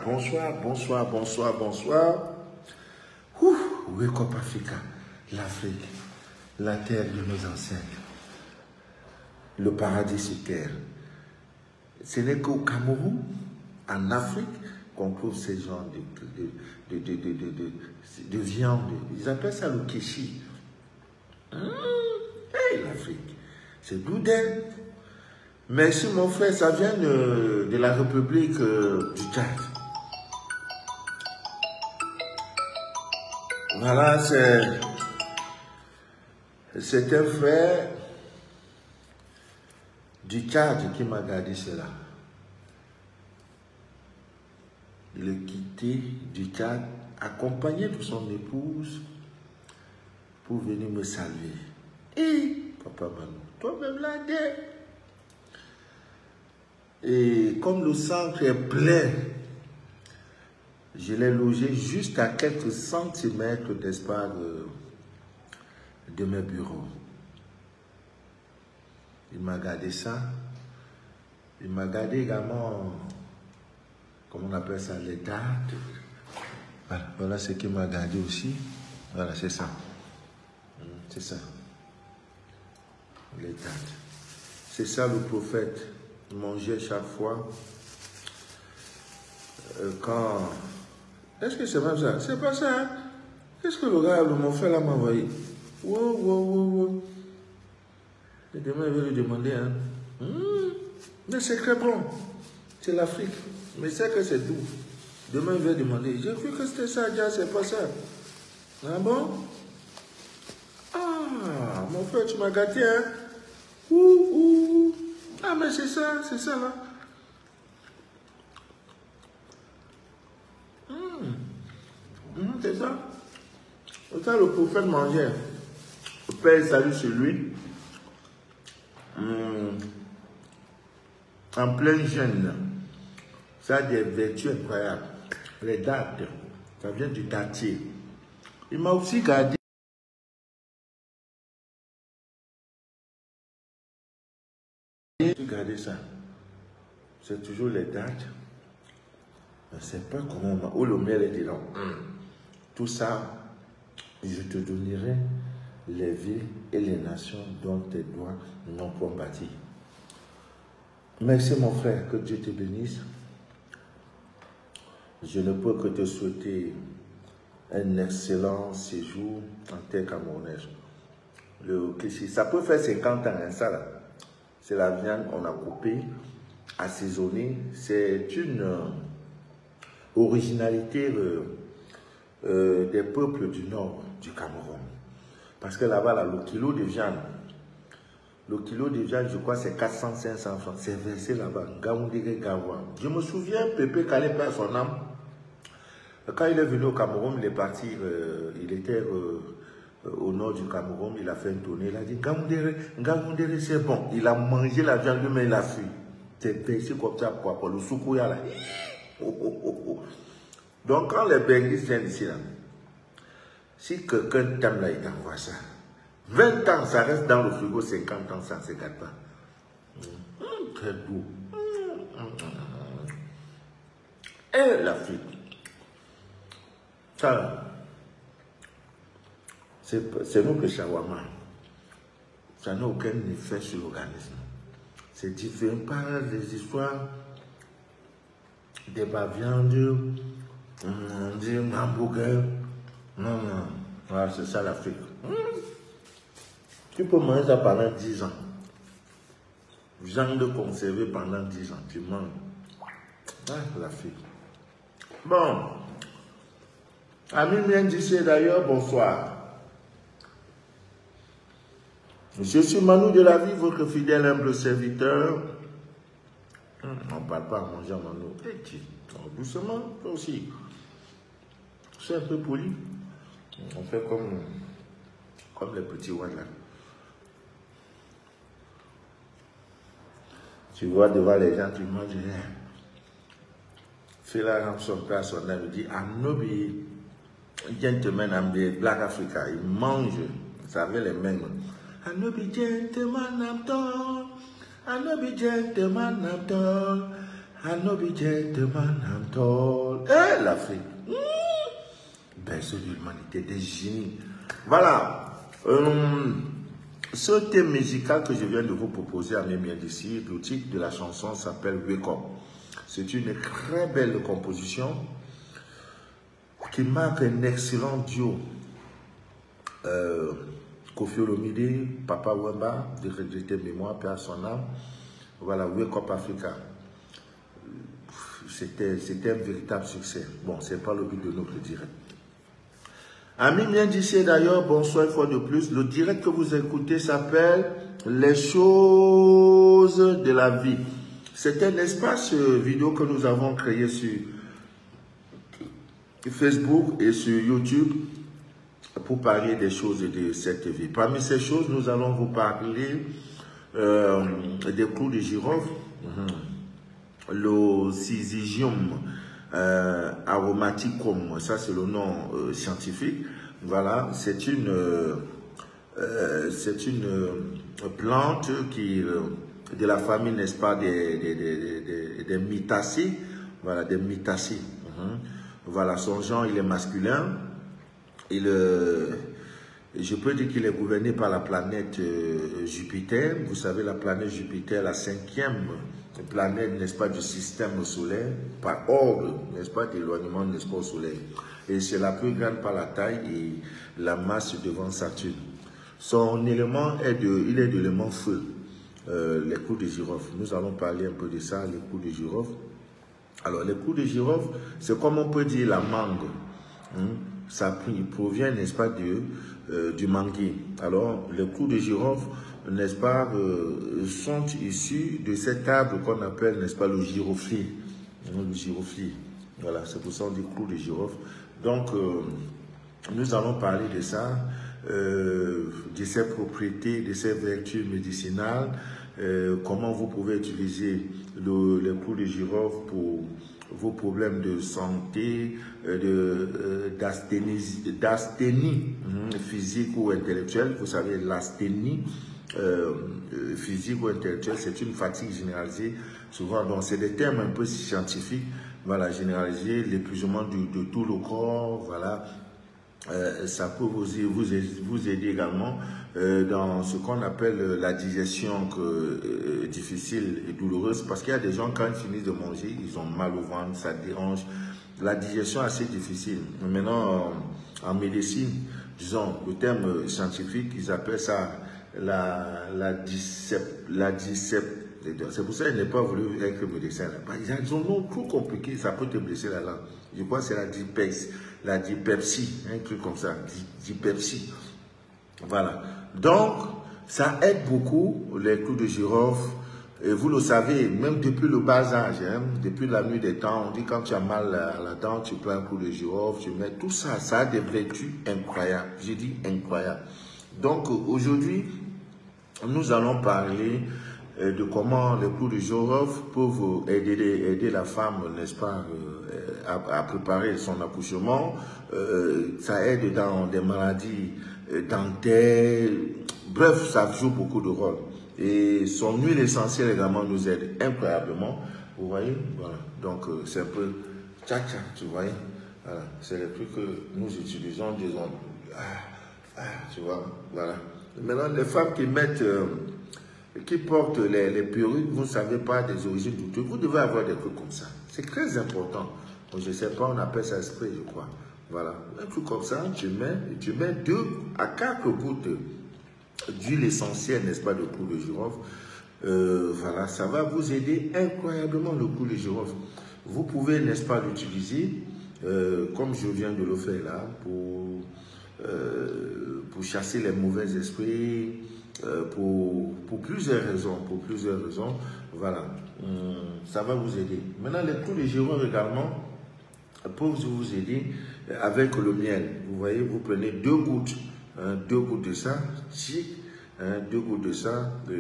bonsoir, bonsoir, bonsoir, bonsoir, bonsoir. Wake up Africa, l'Afrique, la terre de nos ancêtres, le paradis sur terre. Ce n'est qu'au Cameroun, en Afrique, qu'on trouve ces genres de viande. Ils appellent ça le kéchi. Hey, l'Afrique, c'est boudin. Merci mon frère, ça vient de la République du Tchad. Voilà, c'est un frère du Tchad qui m'a gardé cela. Il est quitté du Tchad, accompagné de son épouse, pour venir me saluer. Et papa Manu, toi-même là, et comme le centre est plein, je l'ai logé juste à quelques centimètres d'espace de mes bureaux. Il m'a gardé ça. Il m'a gardé également, comment on appelle ça, les dates. Voilà ce qu'il m'a gardé aussi. Voilà, c'est ça. C'est ça. Les dates. C'est ça le prophète mangeait chaque fois. Quand... Est-ce que c'est même ça? C'est pas ça, hein? Qu'est-ce que le gars, mon frère là m'a envoyé? Wow. Et demain, il va lui demander, hein? Mais c'est très bon. C'est l'Afrique. Mais c'est que c'est doux. Demain, il va demander. J'ai cru que c'était ça, déjà, c'est pas ça. Ah bon? Ah, mon frère, tu m'as gâté, hein? Ah, mais c'est ça là. C'est ça. Autant le prophète mangeait. Le Père salue sur lui. En plein jeûne. Ça a des vertus incroyables. Les dates, ça vient du datier. Il m'a aussi gardé. Regardez ça. C'est toujours les dates. Mais c'est pas comment. Oh, le miel est dedans. Tout ça, je te donnerai les villes et les nations dont tes doigts n'ont point bâti. Merci mon frère, que Dieu te bénisse. Je ne peux que te souhaiter un excellent séjour en terre camerounaise. Le kéchi, ça peut faire 50 ans, hein, ça là. C'est la viande qu'on a coupée, assaisonnée. C'est une originalité des peuples du nord du Cameroun. Parce que là-bas, là, le kilo de viande, je crois, c'est 400-500 francs. C'est versé là-bas. Je me souviens, Pépé Kalé perd son âme. Quand il est venu au Cameroun, il est parti, il était au nord du Cameroun, il a fait une tournée, il a dit Ngaoundéré, c'est bon. Il a mangé la viande, mais il a fui. C'est versé comme ça pour le soukouya là. Donc quand les Benguis viennent ici là, si quelqu'un t'aime là, il t'envoie ça. 20 ans, ça reste dans le frigo, 50 ans, ça ne se gâte pas. Très doux. Et l'Afrique. Ça, c'est nous que shawarma. Ça n'a aucun effet sur l'organisme. C'est différent par les histoires des viandes, des hamburgers. Non. Voilà, c'est ça l'Afrique. Tu peux manger ça pendant 10 ans. Viande conservée pendant 10 ans. Tu manges. Ah, l'Afrique. Bon. Amis bien d'ici d'ailleurs, bonsoir. Je suis Manu de la vie, votre fidèle humble serviteur. On ne parle pas à manger à Manu. Doucement, toi aussi. C'est un peu poli. On fait comme les petits oies là. Tu vois devant les gens, tu manges rien. Fais la rampe son père, son âme, il dit, I'm no be gentleman, I'm the Black Africa. Il mange, ça avait les mêmes. I no be gentleman, I'm tall. I no be gentleman, I'm tall. I know be gentleman, I'm tall. Eh, l'Afrique. Berceau de l'humanité, des génies. Voilà. Ce thème musical que je viens de vous proposer à mes miens d'ici, le titre de la chanson s'appelle Wake Up. C'est une très belle composition qui marque un excellent duo. Koffi Olomide, Papa Wemba, de regretter mémoire, paix à son âme. Voilà, Wake Up Africa. C'était un véritable succès. Bon, c'est pas le but de notre direct. Amis bien d'ici d'ailleurs, bonsoir une fois de plus. Le direct que vous écoutez s'appelle Les choses de la vie. C'est un espace vidéo que nous avons créé sur Facebook et sur YouTube pour parler des choses de cette vie. Parmi ces choses, nous allons vous parler des clous de girofle, le Syzygium aromaticum, ça c'est le nom scientifique. Voilà, c'est une plante qui de la famille, n'est-ce pas, des Mytacées. Voilà, des Mytacées. Voilà, son genre, il est masculin. Je peux dire qu'il est gouverné par la planète Jupiter. Vous savez, la planète Jupiter, la 5e planète, n'est-ce pas, du système solaire, par ordre, n'est-ce pas, d'éloignement, n'est-ce pas, au soleil. Et c'est la plus grande par la taille et la masse devant Saturne. Son élément il est de l'élément feu, les clous de girofle. Nous allons parler un peu de ça, les clous de girofle. Alors, les clous de girofle, c'est comme on peut dire la mangue. Ça provient, n'est-ce pas, du manguier. Alors, les clous de girofle, n'est-ce pas, sont issus de cet arbre qu'on appelle, n'est-ce pas, le giroflier. Le giroflier. Voilà, c'est pour ça qu'on dit clous de girofle. Donc, nous allons parler de ça, de ses propriétés, de ses vertus médicinales, comment vous pouvez utiliser les clous de girofle pour vos problèmes de santé, d'asthénie physique ou intellectuelle. Vous savez, l'asthénie physique ou intellectuelle, c'est une fatigue généralisée. Souvent, donc c'est des termes un peu scientifiques. Voilà, généralisé, l'épuisement de tout le corps. Voilà, ça peut vous aider également dans ce qu'on appelle la digestion difficile et douloureuse, parce qu'il y a des gens, quand ils finissent de manger, ils ont mal au ventre, ça dérange. La digestion est assez difficile. Maintenant, en médecine, disons, le terme scientifique, ils appellent ça la dyspepsie. C'est pour ça qu'il n'est pas voulu être médecin. Ils ont un nom trop compliqué, ça peut te blesser la langue. Je crois que c'est la dyspepsie, un truc comme ça, dyspepsie. Voilà. Donc, ça aide beaucoup les clous de girofle. Et vous le savez, même depuis le bas âge, depuis la nuit des temps, on dit quand tu as mal à la dent, tu prends un clou de girofle, tu mets tout ça, ça a des vertus incroyables. J'ai dit incroyables. Donc, aujourd'hui, nous allons parler de comment les clous de girofle peuvent aider la femme, n'est-ce pas, à préparer son accouchement. Ça aide dans des maladies dentaires. Bref, ça joue beaucoup de rôle. Et son huile essentielle également nous aide incroyablement. Vous voyez, voilà. Donc, c'est un peu tcha-tcha, tu vois. Voilà. C'est les trucs que nous utilisons, disons. Tu vois, voilà. Maintenant, les femmes qui mettent... qui portent les perruques, vous ne savez pas des origines douteuses, vous devez avoir des trucs comme ça. C'est très important. Donc, je ne sais pas, on appelle ça spray, je crois. Voilà. Un truc comme ça, tu mets 2 à 4 gouttes d'huile essentielle, n'est-ce pas, de clou de girofle. Voilà, ça va vous aider incroyablement, le clou de girofle. Vous pouvez, n'est-ce pas, l'utiliser, comme je viens de le faire là, pour chasser les mauvais esprits, pour plusieurs raisons, voilà, ça va vous aider. Maintenant, les clous de girofle également peuvent vous aider avec le miel. Vous voyez, vous prenez 2 gouttes, 2 gouttes de ça, 2 gouttes de ça, de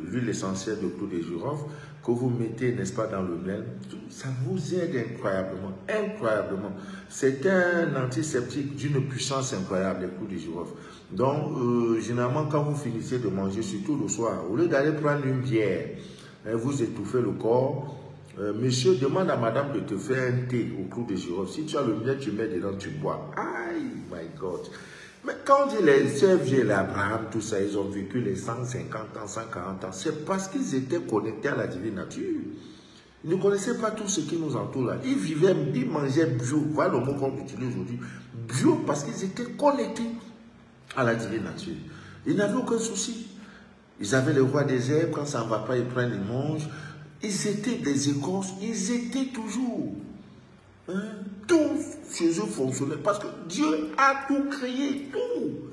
l'huile essentielle de clou de girofle, que vous mettez, n'est-ce pas, dans le miel. Ça vous aide incroyablement, incroyablement. C'est un antiseptique d'une puissance incroyable, les clous de girofle. Donc, généralement, quand vous finissez de manger, surtout le soir, au lieu d'aller prendre une bière, vous étouffez le corps, Monsieur, demande à madame de te faire un thé au clou de girofle. Si tu as le mien, tu mets dedans, tu bois. Aïe, my God. Mais quand on dit les CFG, les Abraham, tout ça, ils ont vécu les 150 ans, 140 ans, c'est parce qu'ils étaient connectés à la divine nature. Ils ne connaissaient pas tout ce qui nous entoure là. Ils vivaient, ils mangeaient bio. Voilà le mot qu'on utilise aujourd'hui. Bio, parce qu'ils étaient connectés à la divine nature. Ils n'avaient aucun souci. Ils avaient le roi des herbes, quand ça ne va pas, ils prennent, ils mangent. Ils étaient des écorces, ils étaient toujours. Hein? Tout chez eux fonctionnait parce que Dieu a tout créé, tout.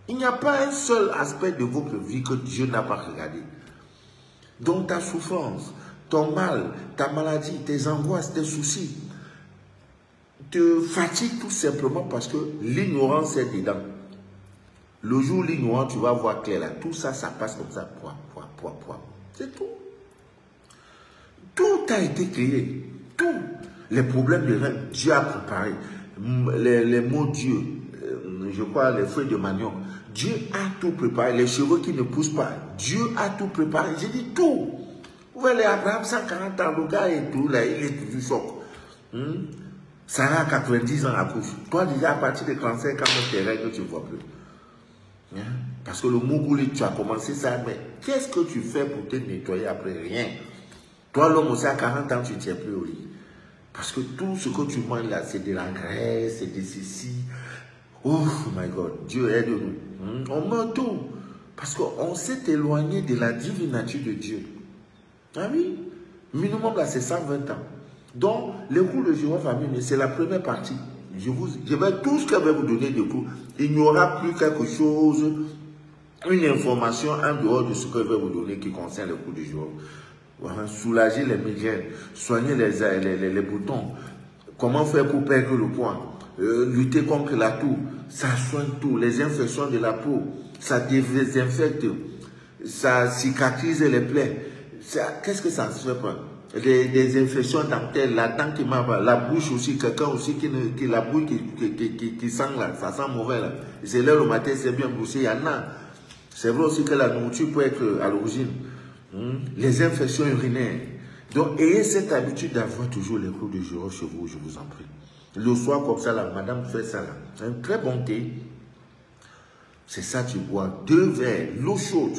Il n'y a pas un seul aspect de votre vie que Dieu n'a pas regardé. Donc ta souffrance, ton mal, ta maladie, tes angoisses, tes soucis te fatiguent tout simplement parce que l'ignorance est dedans. Le jour où l'ignorance, tu vas voir clair là. Tout ça, ça passe comme ça. C'est tout. Tout a été créé. Tout. Les problèmes de rein, Dieu a préparé. Les mots Dieu, je crois les feuilles de manioc. Dieu a tout préparé. Les cheveux qui ne poussent pas. Dieu a tout préparé. J'ai dit tout. Vous voyez, Abraham, 140 ans, le gars et tout, là, il est toujours choc. Sarah, 90 ans, accouche. Toi, déjà, à partir de 35 ans, tes règles, tu ne vois plus. Parce que le Mougouli, tu as commencé ça, mais qu'est-ce que tu fais pour te nettoyer après? Rien. Toi, l'homme aussi, à 40 ans, tu ne tiens plus au lit. Parce que tout ce que tu manges là, c'est de la graisse, c'est de ceci. Oh my God, Dieu aide-nous. On meurt tout. Parce qu'on s'est éloigné de la divine nature de Dieu. Ah oui? Minimum là, c'est 120 ans. Donc, les cours de girofle, c'est la première partie. Je vais tout ce que je vais vous donner de cours. Il n'y aura plus quelque chose, une information en dehors de ce que je vais vous donner qui concerne les cours de girofle. Voilà, soulager les migraines, soigner les boutons, comment faire pour perdre le poids, lutter contre la toux, ça soigne tout, les infections de la peau, ça désinfecte, ça cicatrise les plaies. Qu'est-ce que ça se fait pas? Des infections dentaires, la dent qui m'a, la bouche aussi, quelqu'un aussi qui la bouche qui sent là, ça sent mauvais là. C'est là le matin, c'est bien bouché, il y en a. C'est vrai aussi que la nourriture peut être à l'origine. Les infections urinaires. Donc, ayez cette habitude d'avoir toujours les clous de girofle chez vous, je vous en prie. Le soir, comme ça, la madame fait ça là. Un très bon thé. C'est ça, tu bois 2 verres, l'eau chaude.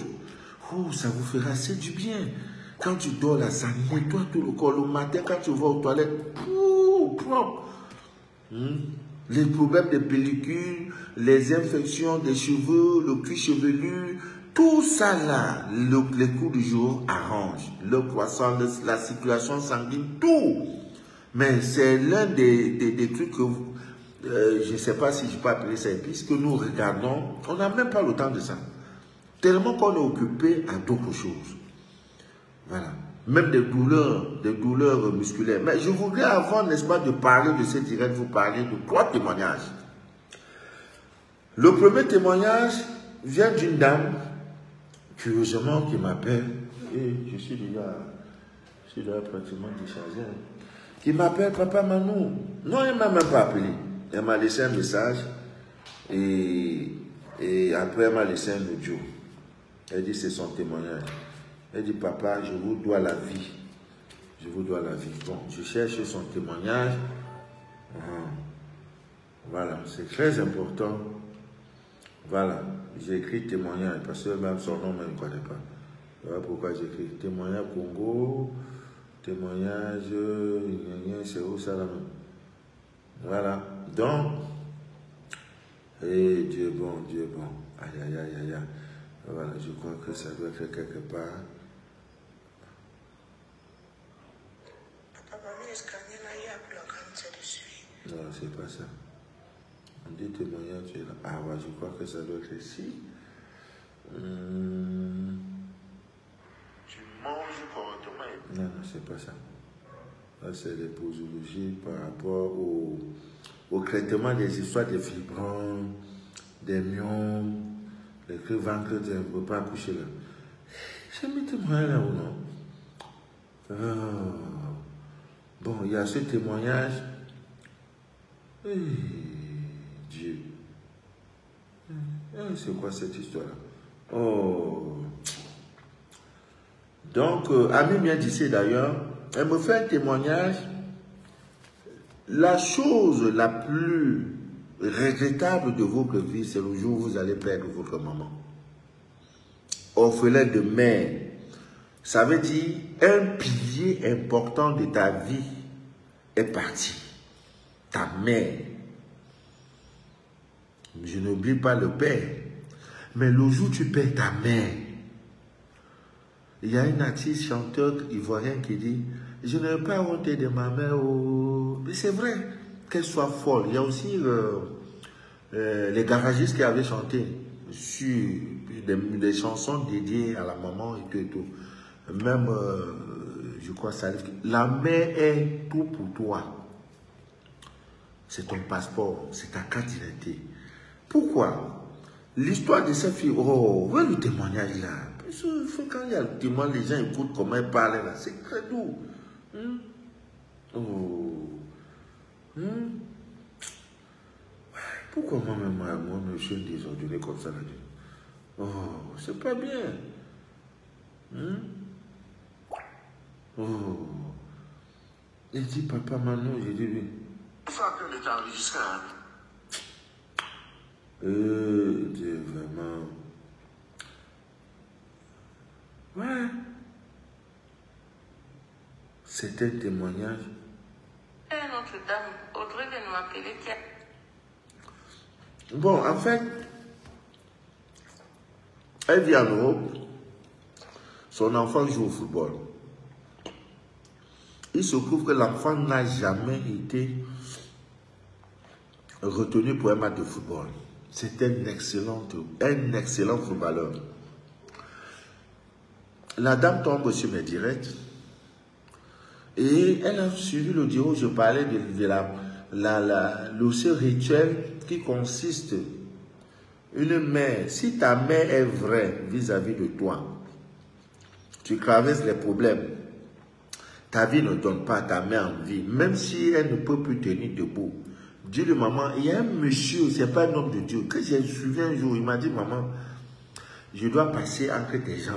Oh, ça vous fera assez du bien. Quand tu dors là, ça nettoie tout le corps. Le matin, quand tu vas aux toilettes, propre. Les problèmes de pellicule, les infections des cheveux, le cuir chevelu, tout ça là, les coups du jour arrangent. Le croissant, la circulation sanguine, tout. Mais c'est l'un des trucs que je ne sais pas si je peux appeler ça épice, que nous regardons. On n'a même pas le temps de ça. Tellement qu'on est occupé à d'autres choses. Voilà. Même des douleurs musculaires. Mais je voudrais avant, n'est-ce pas, de parler de ce direct, vous parler de 3 témoignages. Le premier témoignage vient d'une dame, curieusement, qui m'appelle, et je suis déjà pratiquement déchargé, qui m'appelle Papa Manou. Non, elle ne m'a même pas appelé. Elle m'a laissé un message, et après elle m'a laissé un audio. Elle dit c'est son témoignage. Elle dit, papa, je vous dois la vie. Je vous dois la vie. Bon, je cherche son témoignage. Voilà, c'est très important. Voilà, j'ai écrit témoignage, parce que même son nom, je ne connais pas. Voilà pourquoi j'ai écrit témoignage Congo, témoignage, c'est où ça là même. Voilà, donc, et Dieu bon, Dieu bon. Aïe, aïe, aïe, aïe, aïe. Voilà, je crois que ça doit être quelque part. Non, c'est pas ça. On dit témoignage, tu es là. Ah ouais, je crois que ça doit être ici. Tu manges correctement. Non, non, c'est pas ça. Là, c'est les posologies par rapport au traitement des histoires des fibromes, des myomes, les ventre, on ne peut pas accoucher là. J'ai mis témoignage là ou non? Bon, il y a ce témoignage. Dieu. C'est quoi cette histoire-là? Oh. Donc, Ami vient d'ici d'ailleurs. elle me fait un témoignage. La chose la plus regrettable de votre vie, c'est le jour où vous allez perdre votre maman. Orphelin de mère. Ça veut dire un pilier important de ta vie est parti. Ta mère. Je n'oublie pas le père. Mais le jour où tu perds ta mère, il y a une artiste chanteur ivoirien qui dit « Je n'ai pas honte de ma mère. Oh. » Mais c'est vrai qu'elle soit folle. Il y a aussi les garagistes qui avaient chanté sur des chansons dédiées à la maman et tout et tout. Même, je crois, ça arrive. La mère est tout pour toi. C'est ton passeport, c'est ta carte d'identité. Pourquoi? L'histoire de cette fille, oh, où est le témoignage là? Parce que quand il y a le témoignage, les gens écoutent comment elle parle là, c'est très doux. Oh. Pourquoi moi-même, je suis désordonné comme ça là? Oh, c'est pas bien. Oh. Il dit, papa, maintenant, j'ai dit, oui. Il faut appeler t'enregistrer. Dieu, vraiment. Ouais. C'est un témoignage. Une autre dame, Audrey vient de m'appeler. Bon, en fait, elle vit en Europe. Son enfant joue au football. Il se trouve que l'enfant n'a jamais été retenu pour un match de football. C'est un excellent footballeur. La dame tombe sur mes directs et elle a suivi le dialogue où je parlais de le rituel qui consiste une mère. Si ta mère est vraie vis-à-vis de toi, tu traverses les problèmes. Ta vie ne donne pas à ta mère envie, même si elle ne peut plus tenir debout. Dis-le, maman, il y a un monsieur, ce n'est pas un homme de Dieu, que j'ai suivi un jour, il m'a dit, maman, je dois passer entre tes jambes.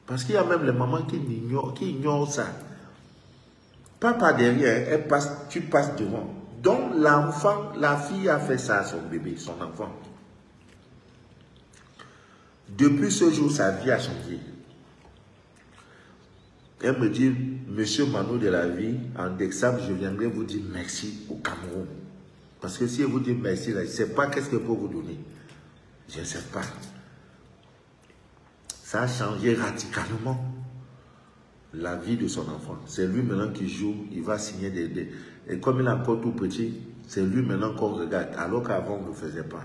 Parce qu'il y a même les mamans qui ignorent ça. Pas par derrière, tu passes devant. Donc l'enfant, la fille a fait ça à son bébé, son enfant. Depuis ce jour, sa vie a changé. Elle me dit, monsieur Mano de la vie, en décembre, je viendrai vous dire merci au Cameroun. Parce que si elle vous dit merci, là, je ne sais pas qu'est-ce qu'elle peut vous donner. Je ne sais pas. Ça a changé radicalement la vie de son enfant. C'est lui maintenant qui joue, il va signer des... Et comme il est encore tout petit, c'est lui maintenant qu'on regarde, alors qu'avant on ne le faisait pas.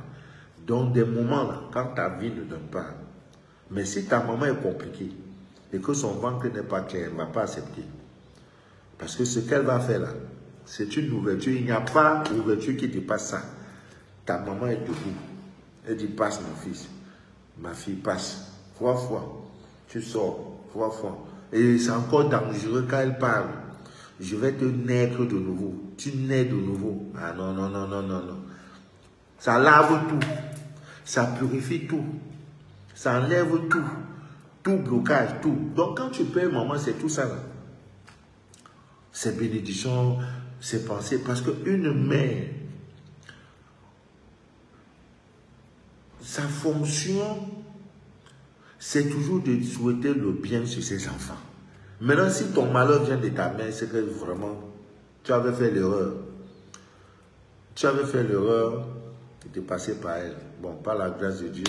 Donc des moments là, quand ta vie ne donne pas, mais si ta maman est compliquée, et que son ventre n'est pas clair, elle ne va pas accepter. Parce que ce qu'elle va faire là, c'est une ouverture. Il n'y a pas d'ouverture qui dépasse ça. Ta maman est debout. Elle dit, passe mon fils. Ma fille, passe. Fois. Tu sors. Fois. Et c'est encore dangereux quand elle parle. Je vais te naître de nouveau. Tu nais de nouveau. Ah non. Ça lave tout. Ça purifie tout. Ça enlève tout. Tout blocage, tout. Donc quand tu payes maman, c'est tout ça là. C'est bénédiction, c'est pensée. Parce qu'une mère, sa fonction, c'est toujours de souhaiter le bien sur ses enfants. Maintenant, si ton malheur vient de ta mère, c'est que vraiment, tu avais fait l'erreur. Tu avais fait l'erreur de passer par elle. Bon, par la grâce de Dieu,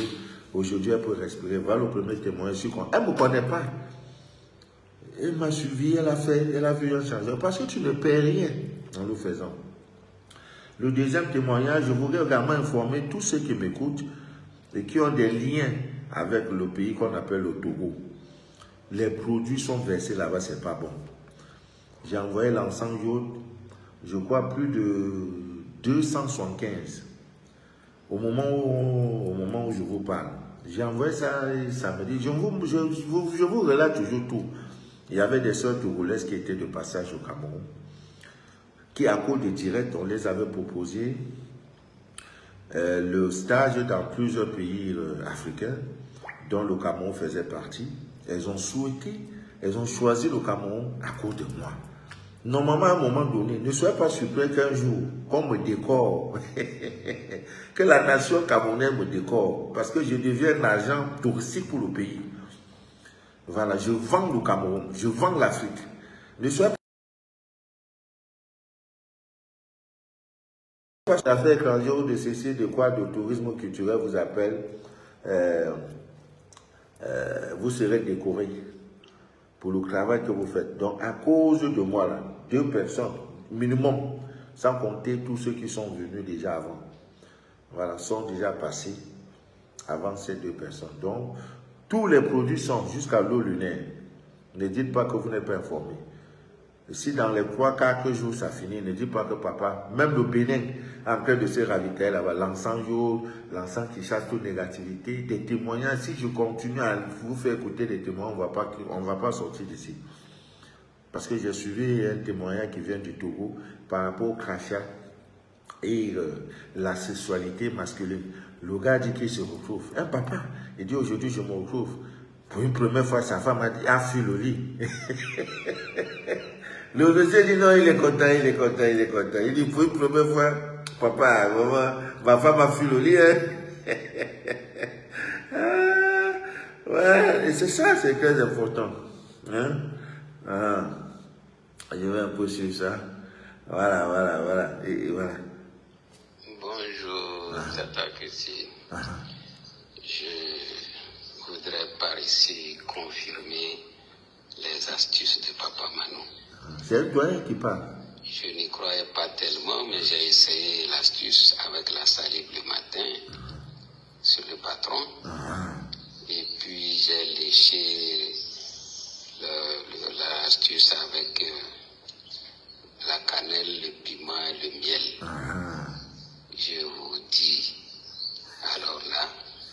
aujourd'hui, elle peut respirer. Voilà le premier témoin. Elle ne me connaît pas. Elle m'a suivi, elle a vu un changement. Parce que tu ne paies rien en le faisant. Le deuxième témoignage, je voudrais également informer tous ceux qui m'écoutent et qui ont des liens avec le pays qu'on appelle le Togo. Les produits sont versés là-bas, c'est pas bon. J'ai envoyé l'encens jaune, je crois plus de 275. Au moment où je vous parle. J'ai envoyé ça samedi. Je vous relate toujours tout. Il y avait des sœurs togolaises qui étaient de passage au Cameroun, qui à cause de direct, on les avait proposé le stage dans plusieurs pays africains, dont le Cameroun faisait partie. Elles ont souhaité elles ont choisi le Cameroun à cause de moi. Normalement, à un moment donné, ne soyez pas surpris qu'un jour, qu'on me décore, que la nation camerounaise me décore, parce que je deviens un agent touristique pour le pays. Voilà, je vends le Cameroun, je vends l'Afrique. Ne soyez pas d'affaires étrangères ou de ceci, de quoi, de tourisme culturel vous appelle, vous serez décoré pour le travail que vous faites. Donc, à cause de moi, là, 2 personnes, minimum, sans compter tous ceux qui sont venus déjà avant, voilà, sont déjà passés avant ces 2 personnes. Donc, tous les produits sont jusqu'à l'eau lunaire. Ne dites pas que vous n'êtes pas informé. Si dans les 3-4 jours ça finit, ne dites pas que papa, même le Bénin, en train de se ravitailler là-bas, l'encens qui chasse toute négativité, des témoignages, si je continue à vous faire écouter des témoignages, on ne va pas sortir d'ici. Parce que j'ai suivi un témoignage qui vient du Togo par rapport au crachat et la sexualité masculine. Le gars dit qu'il se retrouve. Un papa, il dit aujourd'hui je me retrouve. Pour une première fois, sa femme a dit, ah, fuis le lit. Le monsieur dit non, il est content, il est content, il est content. Il dit, pour une première fois, papa, maman, ma femme a fui le lit. Hein? Ouais, et c'est ça, c'est très important. Hein? Ah, je vais un peu suivre ça. Voilà, voilà, voilà. Et voilà. Bonjour, Tata Christine. Je voudrais par ici confirmer les astuces de Papa Manou. C'est toi qui parle. Je n'y croyais pas tellement, mais j'ai essayé l'astuce avec la salive le matin sur le patron. Et puis j'ai léché l'astuce avec la cannelle, le piment et le miel. Je vous dis, alors là,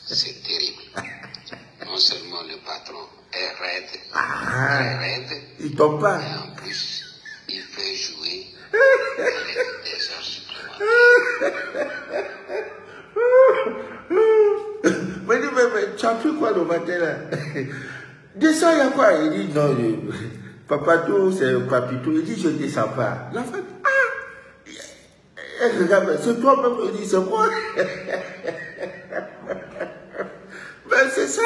c'est terrible. Non seulement le patron est raide, très raide, il tombe pas. mais en plus, il fait jouer avec des heures supplémentaires. Mais tu as pris quoi le matin là? Descends, il y a quoi? Il dit non, Papato, c'est Papito. Il dit je ne descends pas. La femme, elle regarde, c'est toi-même, il dit c'est moi. Ben c'est ça.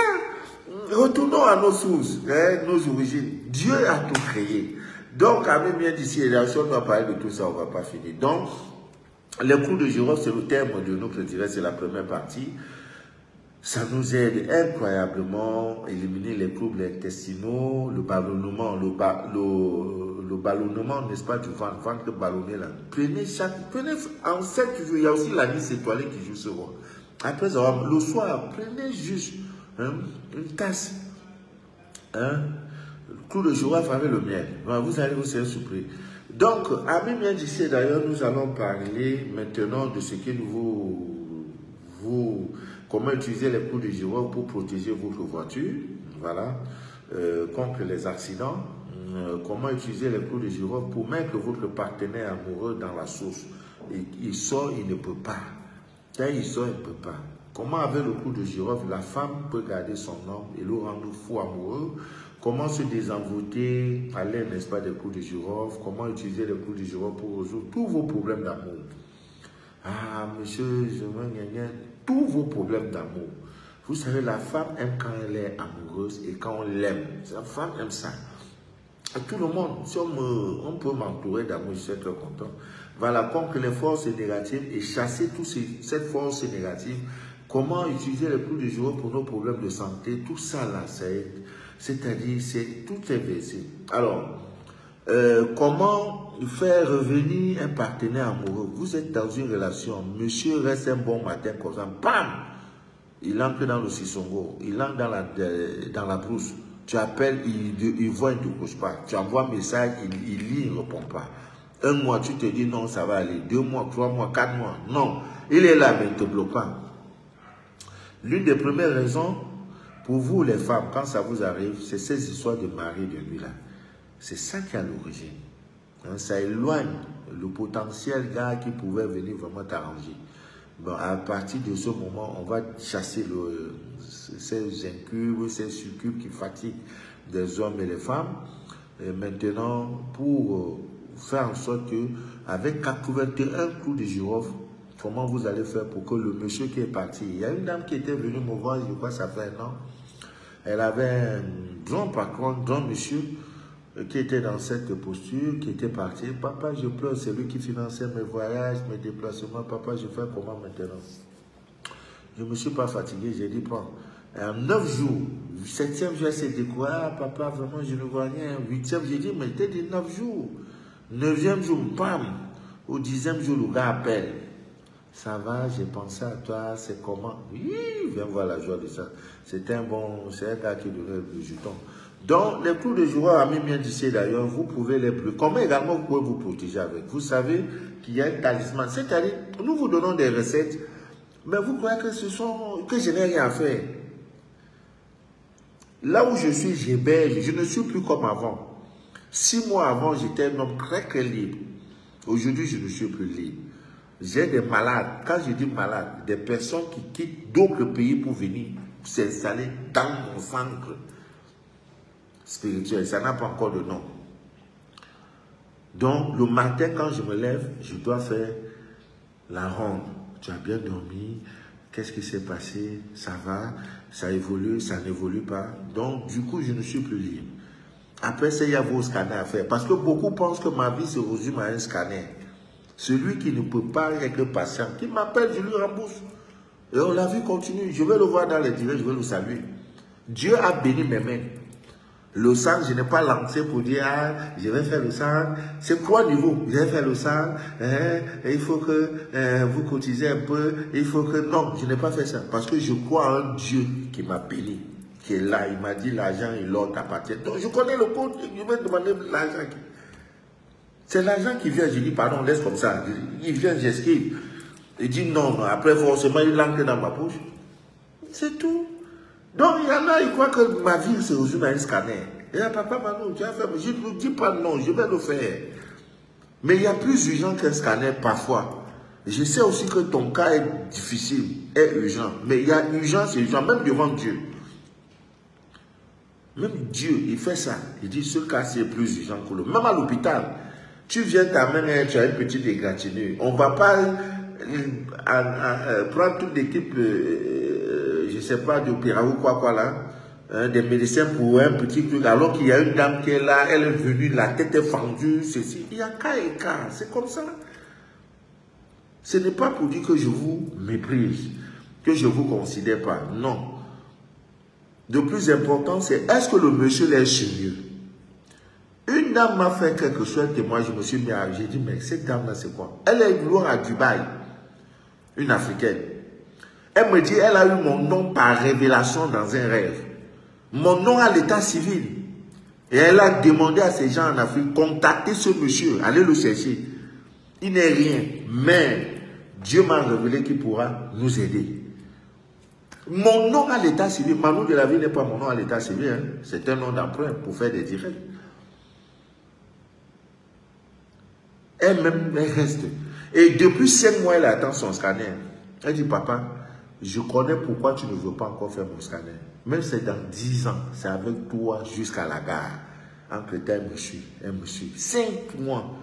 Retournons à nos sources, hein, nos origines. Dieu a tout créé. Donc, à même bien d'ici, si on va parler de tout ça, on ne va pas finir. Donc, les clous de girofle, c'est le terme de notre direct, c'est la première partie. Ça nous aide incroyablement à éliminer les troubles intestinaux, le ballonnement, le ballonnement, n'est-ce pas, du ventre ballonné là. Prenez en 7 jours, il y a aussi la liste étoilée qui joue ce rôle. Après avoir, le soir, prenez juste une tasse, le clou de girofle avec le miel. Vous allez vous être surpris. Donc, à même bien d'ici, d'ailleurs, nous allons parler maintenant de ce que comment utiliser les clous de girofle pour protéger votre voiture, voilà, contre les accidents. Comment utiliser les clous de girofle pour mettre votre partenaire amoureux dans la sauce. Et il sort, il ne peut pas. Quand il sort, il ne peut pas. Comment avec le clou de girofle, la femme peut garder son homme et le rendre fou amoureux. Comment se désenvoûter à l'aide, n'est-ce pas, des clous de girofle. Comment utiliser les clous de girofle pour résoudre tous vos problèmes d'amour. Ah, monsieur, je veux gagner tous vos problèmes d'amour. Vous savez, la femme aime quand elle est amoureuse et quand on l'aime. La femme aime ça. À tout le monde, si on peut m'entourer d'amour, je suis très content. Voilà, contre les forces négatives et chasser cette force négative. Comment utiliser les clous de girofle pour nos problèmes de santé. Tout ça là, c'est-à-dire, tout est versé. Alors, comment faire revenir un partenaire amoureux? Vous êtes dans une relation, monsieur reste un bon matin comme ça, bam! Il entre dans le sissongo, il entre dans la brousse. Tu appelles, il voit, il ne te couche pas. Tu envoies un message, il lit, il ne répond pas. 1 mois, tu te dis non, ça va aller. 2 mois, 3 mois, 4 mois. Non, il est là, mais il ne te bloque pas. L'une des premières raisons pour vous, les femmes, quand ça vous arrive, c'est ces histoires de mari de nuit là. C'est ça qui est à l'origine. Hein, ça éloigne le potentiel gars qui pouvait venir vraiment t'arranger. Bon, à partir de ce moment, on va chasser ces incubes, ces succubes qui fatiguent. des hommes et des femmes. Et maintenant, pour faire en sorte que, avec 81 clous de girofle, comment vous allez faire pour que le monsieur qui est parti, il y a une dame qui était venue me voir, je crois que ça fait un an, elle avait un grand patron, grand monsieur, qui était dans cette posture, qui était parti. Papa, je pleure, c'est lui qui finançait mes voyages, mes déplacements. Papa, je fais comment maintenant? Je ne me suis pas fatigué, j'ai dit, prends. En 9 jours, 7e jour, c'est dit quoi? Ah, papa, vraiment, je ne vois rien. 8e, j'ai dit, mais t'es dit 9 jours. 9e jour, bam. Au 10e jour, le gars appelle. Ça va, j'ai pensé à toi, c'est comment? Oui, viens voir la joie de ça. C'est un gars qui donnait le jeton. Donc, les clous de girofle, Ami bien d'ici d'ailleurs, vous pouvez les plus. Comment également vous pouvez vous protéger avec? Vous savez qu'il y a un talisman. C'est-à-dire, nous vous donnons des recettes, mais vous croyez que que je n'ai rien à faire. Là où je suis, j'héberge. Je ne suis plus comme avant. 6 mois avant, j'étais un homme très très libre. Aujourd'hui, je ne suis plus libre. J'ai des malades. Quand je dis malades, des personnes qui quittent d'autres pays pour venir s'installer dans mon centre spirituel. Ça n'a pas encore de nom. Donc, le matin, quand je me lève, je dois faire la ronde. Tu as bien dormi? Qu'est-ce qui s'est passé? Ça va? Ça évolue? Ça n'évolue pas? Donc, du coup, je ne suis plus libre. Après ça, il y a vos scanners à faire. Parce que beaucoup pensent que ma vie se résume à un scanner. Celui qui ne peut pas être patient, qui m'appelle, je lui rembourse. Et on la vie continue. Je vais le voir dans les directs, je vais le saluer. Dieu a béni mes mains. Le sang, je n'ai pas lancé pour dire, ah, je vais faire le sang. C'est quoi niveau? Je vais faire le sang. Il faut que vous cotisez un peu. Il faut que... Non, je n'ai pas fait ça. Parce que je crois en un Dieu qui m'a béni. Qui est là. Il m'a dit, l'argent et l'or t'appartiennent. Donc, je connais le code. Je vais demander l'argent. C'est l'argent qui vient. Je dis, pardon, laisse comme ça. Il vient, j'esquive. Il dit, non, non. Après, forcément, il l'entre dans ma bouche. C'est tout. Donc, il y en a, ils croient que ma vie se résume à un scanner. Et là, papa, Mano, tu as fait, mais je ne dis pas non, je vais le faire. Mais il y a plus urgent qu'un scanner parfois. Je sais aussi que ton cas est difficile, est urgent. Mais il y a urgence et urgence, même devant Dieu. Même Dieu, il fait ça. Il dit, ce cas, c'est plus urgent que l'autre. Même à l'hôpital, tu viens t'amener, tu as une petite égratignure. On ne va pas prendre toute l'équipe... je ne sais pas, de Pira ou quoi là, des médecins pour un petit truc, alors qu'il y a une dame qui est là, elle est venue, la tête est fendue, ceci. Il y a cas et cas, c'est comme ça. Ce n'est pas pour dire que je vous méprise, que je ne vous considère pas, non. Le plus important, c'est est-ce que le monsieur est sérieux? Une dame m'a fait quelque chose, et moi je me suis mis à... J'ai dit, mais cette dame-là, c'est quoi? Elle est loin à Dubaï, une Africaine. Elle me dit, elle a eu mon nom par révélation dans un rêve. Mon nom à l'état civil. Et elle a demandé à ces gens en Afrique, contactez ce monsieur, allez le chercher. Il n'est rien, mais Dieu m'a révélé qu'il pourra nous aider. Mon nom à l'état civil, Manu de la vie n'est pas mon nom à l'état civil, hein. C'est un nom d'emprunt pour faire des directs. Elle-même, elle reste. Et depuis 5 mois, elle attend son scanner. Elle dit, papa, je connais pourquoi tu ne veux pas encore faire mon scanner. Même si c'est dans 10 ans, c'est avec toi jusqu'à la gare. Entre temps, elle me suit. 5 mois.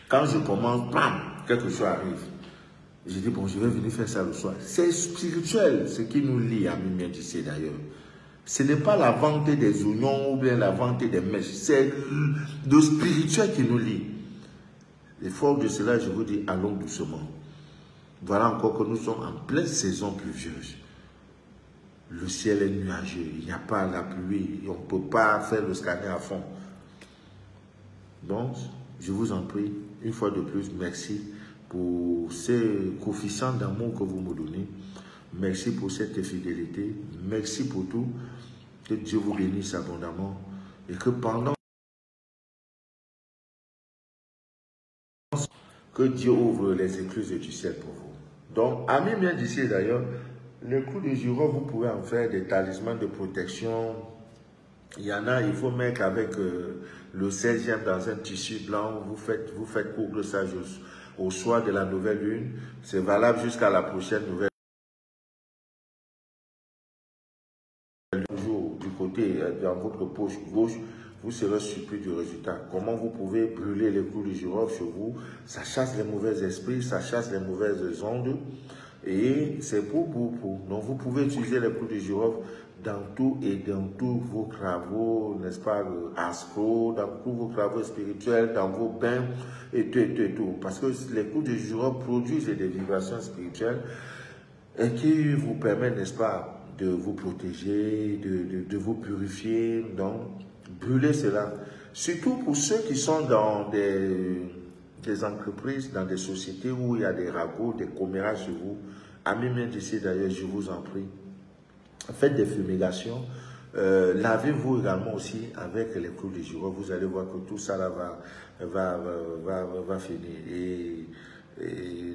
Quand je commence, bam, quelque chose arrive. Je dis, bon, je vais venir faire ça le soir. C'est spirituel, ce qui nous lie à Mimier-Dissé d'ailleurs. Ce n'est pas la vente des oignons ou bien la vente des mèches. C'est le spirituel qui nous lie. Et fort de cela, je vous dis, allons doucement. Voilà encore que nous sommes en pleine saison pluvieuse. Le ciel est nuageux, il n'y a pas la pluie, on ne peut pas faire le scanner à fond. Donc, je vous en prie, une fois de plus, merci pour ces coefficients d'amour que vous me donnez. Merci pour cette fidélité. Merci pour tout. Que Dieu vous bénisse abondamment. Et que pendant que Dieu ouvre les écluses du ciel pour vous. Donc, amis bien d'ici d'ailleurs, les clous de girofle, vous pouvez en faire des talismans de protection. Il y en a, il faut mettre avec le 16e dans un tissu blanc. Vous faites coudre ça au soir de la nouvelle lune. C'est valable jusqu'à la prochaine nouvelle lune. Du côté, dans votre poche gauche, vous serez surpris du résultat. Comment vous pouvez brûler les clous de girofle sur vous? Ça chasse les mauvais esprits, ça chasse les mauvaises ondes. Et c'est pour. Donc vous pouvez utiliser les clous de girofle dans tout et dans tous vos travaux, n'est-ce pas, astro, dans tous vos travaux spirituels, dans vos bains, et tout. Parce que les clous de girofle produisent des vibrations spirituelles et qui vous permettent, n'est-ce pas, de vous protéger, de vous purifier. Donc, brûlez cela. Surtout pour ceux qui sont dans des entreprises, dans des sociétés où il y a des ragots, des commérages sur vous. Amis bien d'ici d'ailleurs, je vous en prie. Faites des fumigations. Lavez-vous également aussi avec les clous de girofle. Vous allez voir que tout ça là va finir. Et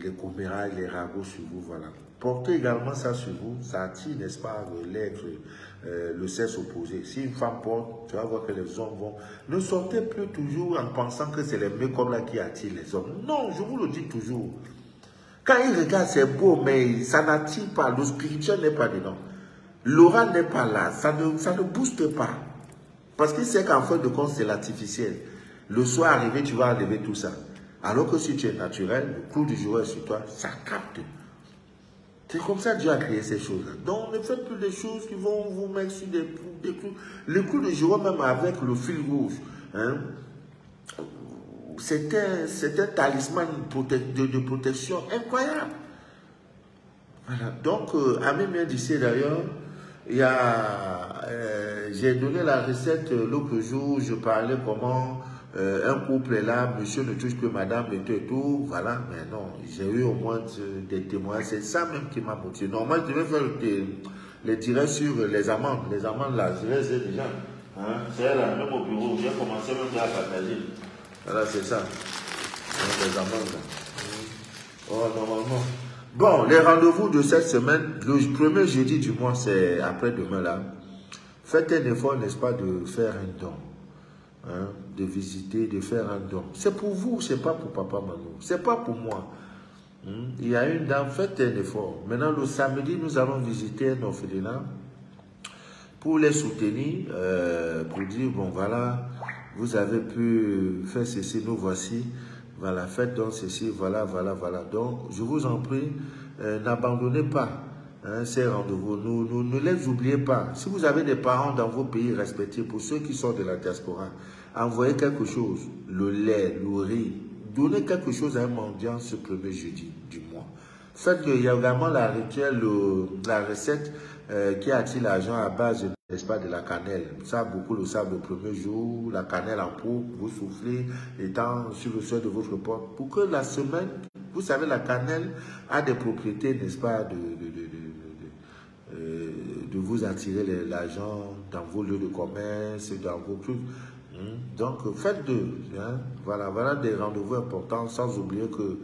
les commérages, les ragots sur vous, voilà. Portez également ça sur vous, ça attire, n'est-ce pas, l'être, le sexe opposé. Si une femme porte, tu vas voir que les hommes vont... Ne sortez plus toujours en pensant que c'est les make-up là qui attirent les hommes. Non, je vous le dis toujours. Quand ils regardent, c'est beau, mais ça n'attire pas. Le spirituel n'est pas dedans. L'aura n'est pas là. Ça ne booste pas. Parce qu'il sait qu'en fin de compte, c'est l'artificiel. Le soir arrivé, tu vas enlever tout ça. Alors que si tu es naturel, le clou du jour sur toi, ça capte. C'est comme ça que Dieu a créé ces choses-là. Donc, ne faites plus des choses qui vont vous mettre sur des clous. Le clou de jour, même avec le fil rouge, hein, c'est un talisman de protection incroyable. Voilà. Donc, Ami bien d'ici d'ailleurs, j'ai donné la recette l'autre jour, je parlais comment un couple est là, monsieur ne touche que madame et tout, voilà, mais non, j'ai eu au moins des témoins, c'est ça même qui m'a motivé. Normalement, je devais faire les directs sur les amendes là, je les ai déjà, hein? C'est là, même au bureau, j'ai commencé même à partager, voilà, c'est ça, les amendes là. Oh, normalement. Bon, les rendez-vous de cette semaine, le premier jeudi du mois, c'est après-demain là. Faites un effort, n'est-ce pas, de faire un don. Hein, de visiter, de faire un don. C'est pour vous, c'est pas pour papa, maman. C'est pas pour moi. Il y a une dame, faites un effort. Maintenant, le samedi, nous allons visiter un orphelinat pour les soutenir, pour dire, bon, voilà, vous avez pu faire ceci, nous voici. Voilà, faites donc ceci, voilà. Donc, je vous en prie, n'abandonnez pas ces rendez-vous. Ne les oubliez pas. Si vous avez des parents dans vos pays respectifs, pour ceux qui sont de la diaspora, envoyez quelque chose, le lait, le riz, donnez quelque chose à un mendiant ce premier jeudi du mois. Faites-le. Il y a également la rituelle, la recette qui attire l'argent à base, n'est-ce pas, de la cannelle. Ça, beaucoup le savent le premier jour, la cannelle en pot, vous soufflez, étant sur le seuil de votre porte, pour que la semaine, vous savez, la cannelle a des propriétés, n'est-ce pas, de vous attirer l'argent dans vos lieux de commerce, dans vos trucs. Donc, faites-le. Hein? Voilà des rendez-vous importants, sans oublier que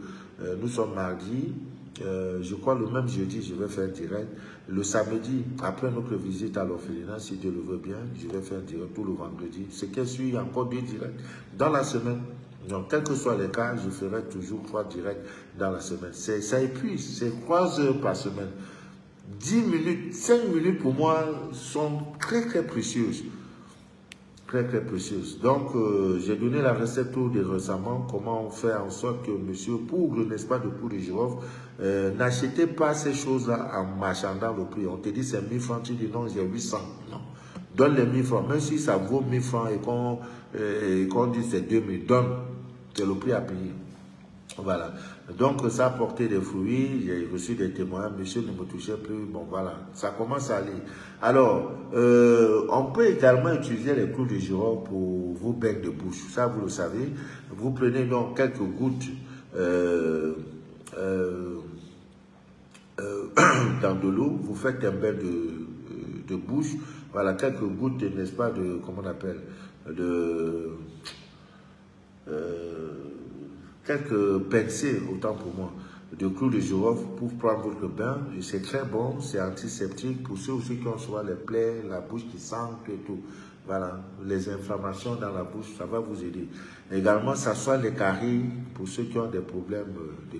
nous sommes mardi. Je crois le même jeudi, je vais faire direct. Le samedi, après notre visite à l'orphelinat, si Dieu le veut bien, je vais faire direct tout le vendredi. Ce qui suit, il y a encore 2 directs dans la semaine. Donc, quels que soient les cas, je ferai toujours 3 directs dans la semaine. Ça épuise, c'est 3 heures par semaine. 10 minutes, 5 minutes pour moi sont très précieuses. Très précieuses. Donc, j'ai donné la recette tout récemment, comment faire en sorte que monsieur Pougre, n'est-ce pas, de Pougre de girofle, n'achetez pas ces choses-là en marchandant le prix. On te dit c'est 1000 francs, tu dis non, j'ai 800. Non. Donne les 1000 francs, même si ça vaut 1000 francs et qu'on dit c'est 2000, donne. C'est le prix à payer. Voilà. Donc, ça a porté des fruits. J'ai reçu des témoins. Monsieur ne me touchait plus. Bon, voilà. Ça commence à aller. Alors, on peut également utiliser les clous de girofle pour vos becs de bouche. Ça, vous le savez. Vous prenez donc quelques gouttes dans de l'eau. Vous faites un bain de bouche. Voilà, quelques gouttes, n'est-ce pas, de, comment on appelle, quelques pincées, autant pour moi, de clous de girofle pour prendre votre bain. C'est très bon, c'est antiseptique pour ceux aussi qui ont souvent les plaies, la bouche qui sangle et tout. Voilà, les inflammations dans la bouche, ça va vous aider. Également, ça soit les caries pour ceux qui ont des problèmes de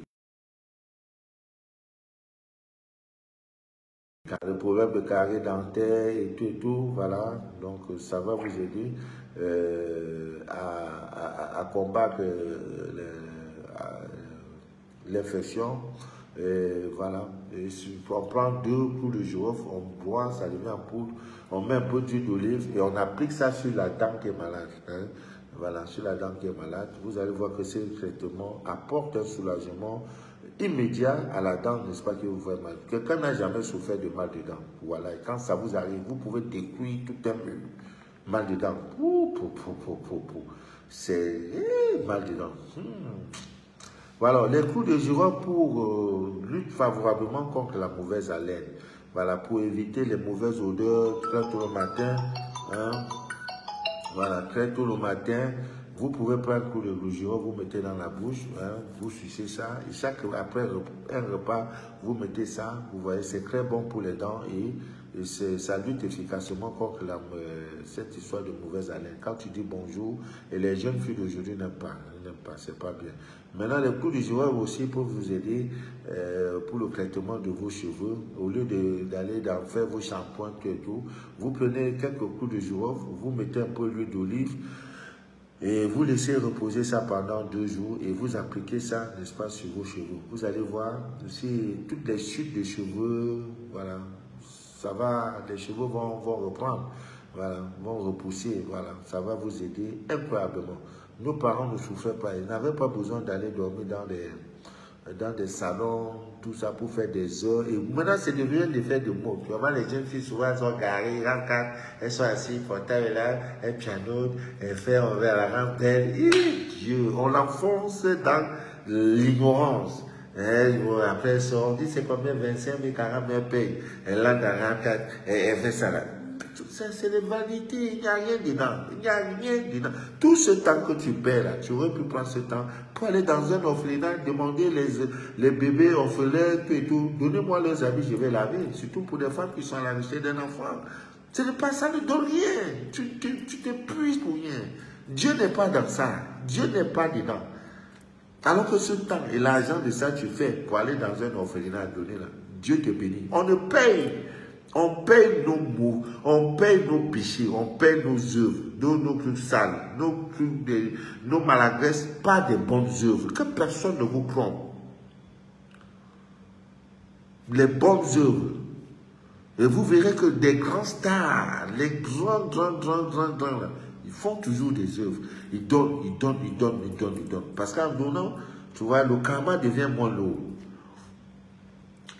le problème de carré dentaire et tout, voilà. Donc, ça va vous aider à combattre l'infection. Voilà. Et on prend 2 clous de girofle, on boit, ça devient en poudre, on met un peu d'huile d'olive et on applique ça sur la dent qui est malade. Hein. Voilà, sur la dent qui est malade. Vous allez voir que ce traitement apporte un soulagement immédiat à la dent, n'est-ce pas, que vous faites mal. Quelqu'un n'a jamais souffert de mal de dents. Voilà, et quand ça vous arrive, vous pouvez détruire tout un mal de dents. C'est mal de dents. Voilà, les clous de girofle pour lutter favorablement contre la mauvaise haleine. Voilà, pour éviter les mauvaises odeurs très tôt le matin. Hein. Voilà, très tôt le matin, vous pouvez prendre un coup de girofle, vous mettez dans la bouche, hein, vous sucez ça, et après un repas, vous mettez ça, vous voyez, c'est très bon pour les dents et ça lutte efficacement contre cette histoire de mauvaise haleine. Quand tu dis bonjour, et les jeunes filles d'aujourd'hui n'aiment pas, c'est pas bien. Maintenant, les coups de girofle aussi peuvent vous aider pour le traitement de vos cheveux. Au lieu d'aller faire vos shampoings et tout, vous prenez quelques coups de girofle, vous mettez un peu d'huile d'olive et vous laissez reposer ça pendant 2 jours et vous appliquez ça, n'est-ce pas, sur vos cheveux. Vous allez voir, si toutes les chutes de cheveux, voilà, ça va, les cheveux vont reprendre, voilà, vont repousser, voilà, ça va vous aider incroyablement. Nos parents ne souffraient pas, ils n'avaient pas besoin d'aller dormir dans des salons, tout ça pour faire des heures. Et maintenant, c'est devenu des faits de mots. Tu vois, les jeunes filles, souvent, elles sont garées, elles sont assises, portables là, elles pianotent, elles font vers la rampe d'elles. Dieu, on l'enfonce dans l'ignorance. Après, on dit c'est combien, 25 000, 40 000 paye. Elle l'a dans la rampe, elle fait ça là. C'est des vanités, il n'y a rien dedans. Il n'y a rien dedans. Tout ce temps que tu perds là, tu aurais pu prendre ce temps pour aller dans un orphelinat, demander les bébés orphelins et tout. Donnez-moi leurs habits, je vais laver. Surtout pour des femmes qui sont à la recherche d'un enfant. Ce n'est pas ça, ne donne rien. Tu t'épuises pour rien. Dieu n'est pas dans ça. Dieu n'est pas dedans. Alors que ce temps et l'argent de ça, tu fais pour aller dans un orphelinat donner là. Dieu te bénit. On ne paye. On paye nos maux, on paye nos péchés, on paye nos œuvres, nos trucs sales, nos maladresses, pas des bonnes œuvres, que personne ne vous prend. Les bonnes œuvres. Et vous verrez que des grands stars, les grands, ils font toujours des œuvres. Ils donnent. Parce qu'en donnant, tu vois, le karma devient moins lourd.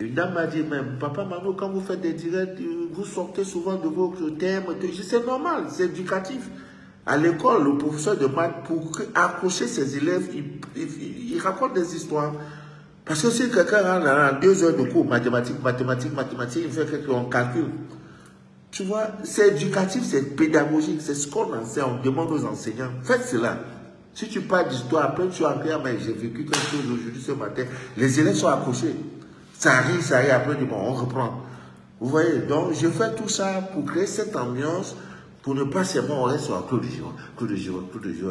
Une dame m'a dit, même, papa Mano, quand vous faites des directs, vous sortez souvent de vos thèmes. C'est normal, c'est éducatif. À l'école, le professeur de maths, pour accrocher ses élèves, il raconte des histoires. Parce que si quelqu'un rentre dans 2 heures de cours, mathématiques, il fait qu'on calcule. Tu vois, c'est éducatif, c'est pédagogique, c'est ce qu'on enseigne, on demande aux enseignants. Faites cela. Si tu parles d'histoire, après tu as appris, mais j'ai vécu quelque chose aujourd'hui, ce matin, les élèves sont accrochés. Ça arrive, après, bon, on reprend. Vous voyez, donc je fais tout ça pour créer cette ambiance, pour ne pas seulement on reste sur un coup de jour.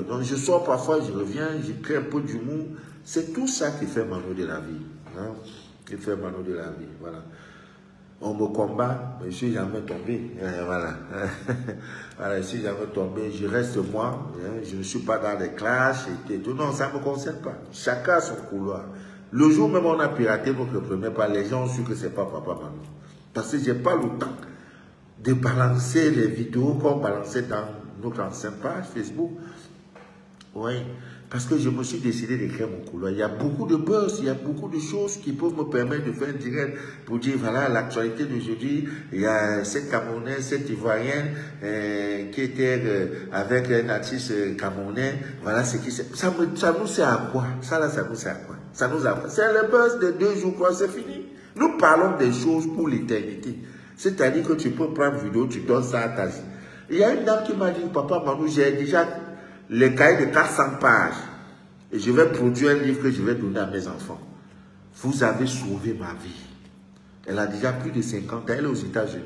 Donc je sors parfois, je reviens, je crée un peu d'humour. C'est tout ça qui fait Mano de la vie. Hein? Qui fait Mano de la vie, voilà. On me combat, mais je ne suis jamais tombé. Voilà. Voilà, je ne suis jamais tombé, je reste moi. Hein? Je ne suis pas dans les clashs et tout. Non, ça ne me concerne pas. Chacun a son couloir. Le jour même où on a piraté notre premier pas, les gens ont su que ce n'est pas Papa Mano. Parce que je n'ai pas le temps de balancer les vidéos qu'on balançait dans notre ancienne page Facebook. Oui, parce que je me suis décidé d'écrire mon couloir. Il y a beaucoup de buzz, il y a beaucoup de choses qui peuvent me permettre de faire un direct pour dire, voilà, l'actualité d'aujourd'hui, il y a cette Camerounaise, cette Ivoirienne qui était avec un artiste camerounais. Voilà ce qui ça nous sert à quoi? Ça là, ça nous sert à quoi? Ça nous a... C'est le buzz de 2 jours, quoi, c'est fini. Nous parlons des choses pour l'éternité. C'est-à-dire que tu peux prendre une vidéo, tu donnes ça à ta vie. Il y a une dame qui m'a dit, papa Mano, j'ai déjà les cahiers de 400 pages. Et je vais produire un livre que je vais donner à mes enfants. Vous avez sauvé ma vie. Elle a déjà plus de 50 ans, elle est aux États-Unis.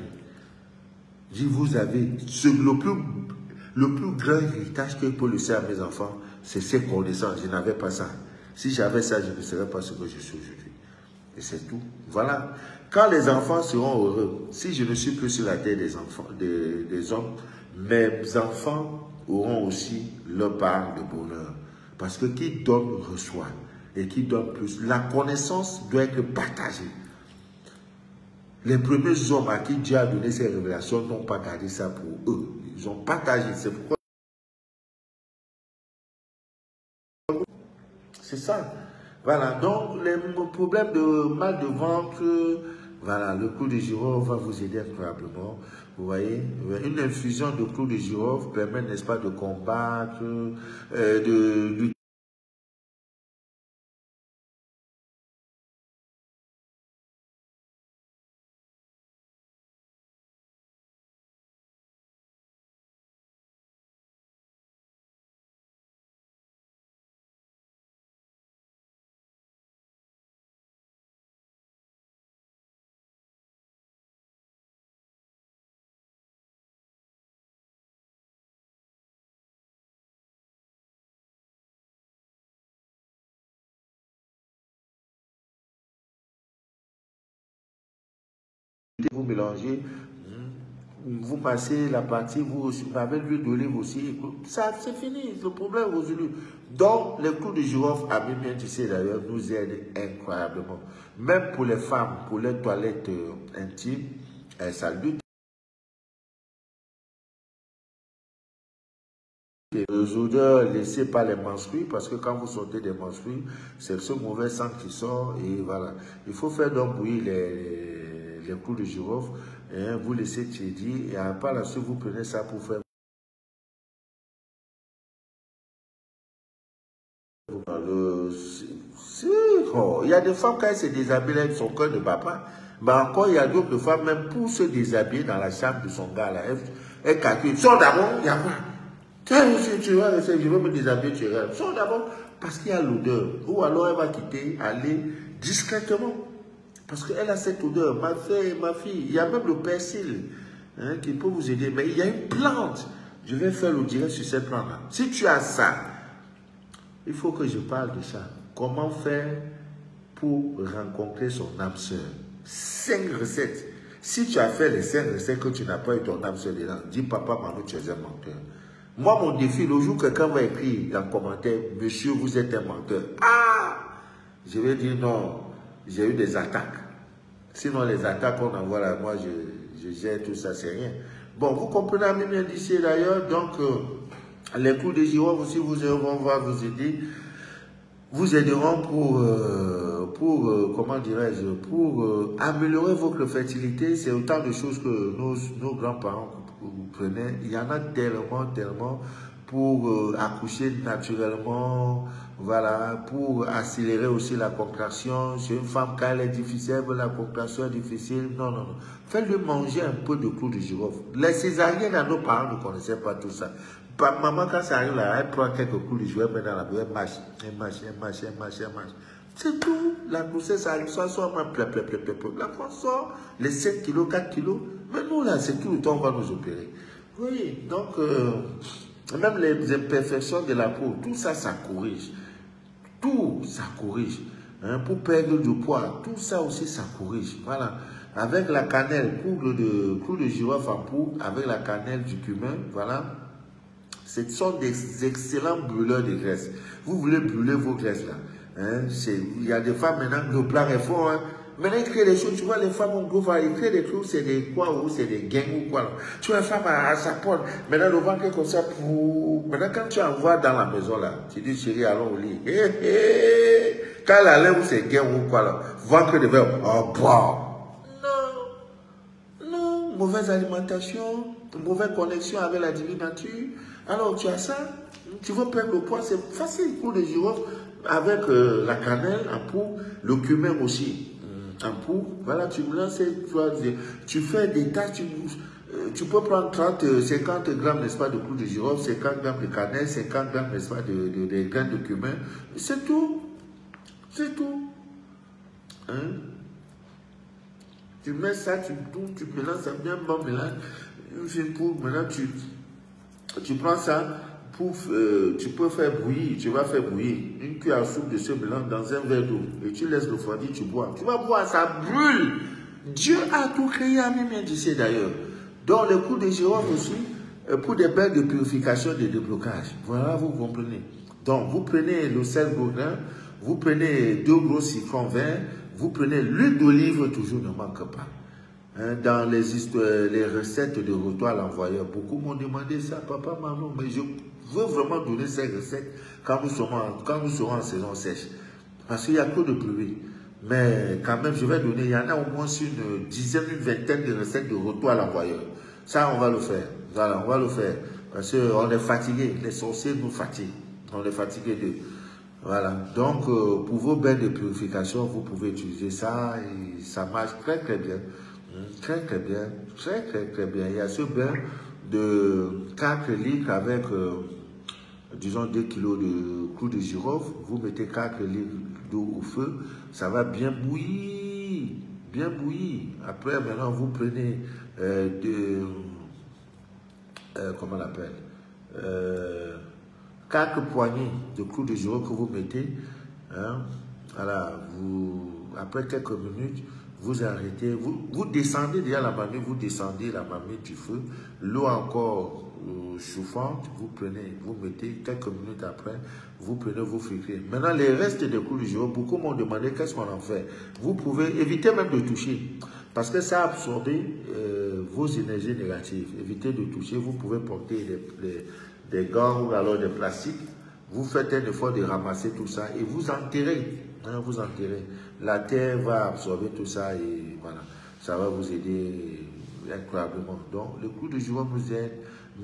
Je dis, vous avez... Le plus grand héritage que je peux laisser à mes enfants, c'est ces connaissances. Je n'avais pas ça. Si j'avais ça, je ne serais pas ce que je suis aujourd'hui. Et c'est tout. Voilà. Quand les enfants seront heureux, si je ne suis plus sur la terre des enfants, des hommes, mes enfants auront aussi leur part de bonheur. Parce que qui donne, reçoit. Et qui donne plus. La connaissance doit être partagée. Les premiers hommes à qui Dieu a donné ces révélations n'ont pas gardé ça pour eux. Ils ont partagé. C'est pourquoi. C'est ça. Voilà. Donc, les problèmes de mal de ventre, voilà, le clou de girofle va vous aider incroyablement. Vous voyez, une infusion de clou de girofle permet, n'est-ce pas, de combattre, de vous mélangez, vous passez la partie, vous avec l'huile d'olive aussi, ça c'est fini, le problème est résolu. Donc, les clous de girofle, à bien tu sais d'ailleurs, nous aident incroyablement. Même pour les femmes, pour les toilettes intimes, ça lutte. Les odeurs laissées par les menstrues, parce que quand vous sortez des menstrues, c'est ce mauvais sang qui sort, et voilà. Il faut faire donc bouillir les clous de girofle, et vous laissez tiédir, et par la suite, vous prenez ça pour faire. Il y a des femmes, quand elles se déshabillent avec son cœur de papa, mais encore, il y a d'autres femmes, même pour se déshabiller dans la chambre de son gars, là, elle calcule. Sors d'abord, il y a quoi? Tiens, tu vas essayer, je veux me déshabiller, tu rêves. Sors d'abord, parce qu'il y a l'odeur. Ou alors, elle va quitter, aller discrètement. Parce qu'elle a cette odeur. Ma fille, il y a même le persil qui peut vous aider. Mais il y a une plante. Je vais faire le direct sur cette plante-là. Si tu as ça, il faut que je parle de ça. Comment faire pour rencontrer son âme sœur? 5 recettes. Si tu as fait les 5 recettes que tu n'as pas eu ton âme sœur dedans, dis papa, Manu, tu es un menteur. Moi, mon défi, le jour que quelqu'un va écrire dans le commentaire, monsieur, vous êtes un menteur. Ah! Je vais dire non, j'ai eu des attaques. Sinon, les attaques qu'on envoie là, moi, je gère tout ça, c'est rien. Bon, vous comprenez bien d'ici d'ailleurs, donc, les clous de girofle aussi vous aideront pour comment dirais-je, pour améliorer votre fertilité. C'est autant de choses que nos grands-parents prenaient. Il y en a tellement pour accoucher naturellement, voilà, pour accélérer aussi la contraction. Chez une femme, quand elle est difficile, la contraction est difficile. Non. Faites-lui manger un peu de clous de girofle. Les césariennes, nos parents ne connaissaient pas tout ça. Maman, quand ça arrive là, elle prend quelques coups de jouet, elle met dans la bouche, elle marche. C'est tout. La grossesse arrive, ça sort même la fois sort les 7 kilos, 4 kilos. Mais nous, là, c'est tout le temps qu'on va nous opérer. Oui, donc, même les imperfections de la peau, tout ça, ça corrige. Tout, ça corrige. Hein, pour perdre du poids, tout ça aussi, ça corrige. Voilà. Avec la cannelle, clou de girofle en poudre, avec la cannelle du cumin, voilà. Ce sont des excellents brûleurs de graisse. Vous voulez brûler vos graisses là. Hein? Il y a des femmes maintenant, le plan est fort. Hein? Maintenant, ils créent des choses. Tu vois, les femmes, ils créent des trucs, c'est des quoi, ou c'est des gangs ou quoi. Là. Tu vois, une femme à sa porte. Maintenant, le ventre est comme ça pour. Maintenant, quand tu envoies dans la maison là, tu dis, chérie, allons au lit. Quand elle allait où c'est gang ou quoi là, ventre de verre. Oh, bah. Non, mauvaise alimentation, mauvaise connexion avec la divine nature. Alors, tu as ça, tu veux perdre le poids, c'est facile. Clou de girofle avec la cannelle en poudre, le cumin aussi en poudre. Voilà, tu mélanges, tu fais des tâches, tu peux prendre 50 grammes, n'est-ce pas, de clou de girofle, 50 grammes de cannelle, 50 grammes, n'est-ce pas, de graines de cumin. C'est tout. C'est tout. Hein? Tu mets ça, tu mélanges ça bien, bon mélange, une fine poudre, maintenant tu prends ça, tu peux faire bouillir, tu vas faire bouillir une cuillère à soupe de ce mélange dans un verre d'eau et tu laisses refroidir, tu bois. Tu vas boire, ça brûle. Dieu a tout créé à même d'ici d'ailleurs. Donc le clou de girofle aussi, pour des bains de purification, de déblocage. Voilà, vous comprenez. Donc vous prenez le sel gourdin, vous prenez 2 gros citrons verts, vous prenez l'huile d'olive, toujours ne manque pas. Dans les recettes de retour à l'envoyeur, beaucoup m'ont demandé ça, papa, maman, mais je veux vraiment donner ces recettes quand nous serons en saison sèche. Parce qu'il y a que de pluie. Mais quand même, je vais donner, il y en a au moins une dizaine, une vingtaine de recettes de retour à l'envoyeur. Ça, on va le faire. Voilà, on va le faire. Parce qu'on est fatigué. Les sorciers nous fatiguent. On est fatigué d'eux. Voilà. Donc, pour vos bains de purification, vous pouvez utiliser ça et ça marche très, très bien. Très, très bien. Très, très, très bien. Il y a ce bain de 4 litres avec, disons, 2 kilos de clous de girofle. Vous mettez 4 litres d'eau au feu. Ça va bien bouillir. Bien bouillir. Après, maintenant, vous prenez comment on l'appelle 4 poignées de clous de girofle que vous mettez. Hein, voilà, après quelques minutes, vous arrêtez, vous descendez déjà la marmite, vous descendez la marmite du feu, l'eau encore chauffante, vous mettez quelques minutes après, vous prenez, vous filtrez. Maintenant, les restes des clous de girofle, beaucoup m'ont demandé qu'est-ce qu'on en fait. Vous pouvez éviter même de toucher, parce que ça absorbe vos énergies négatives. Évitez de toucher, vous pouvez porter des gants ou alors des plastiques. Vous faites un effort de ramasser tout ça et vous enterrez. Hein, vous enterrez. La terre va absorber tout ça et voilà. Ça va vous aider incroyablement. Donc, le clou de girofle nous aide,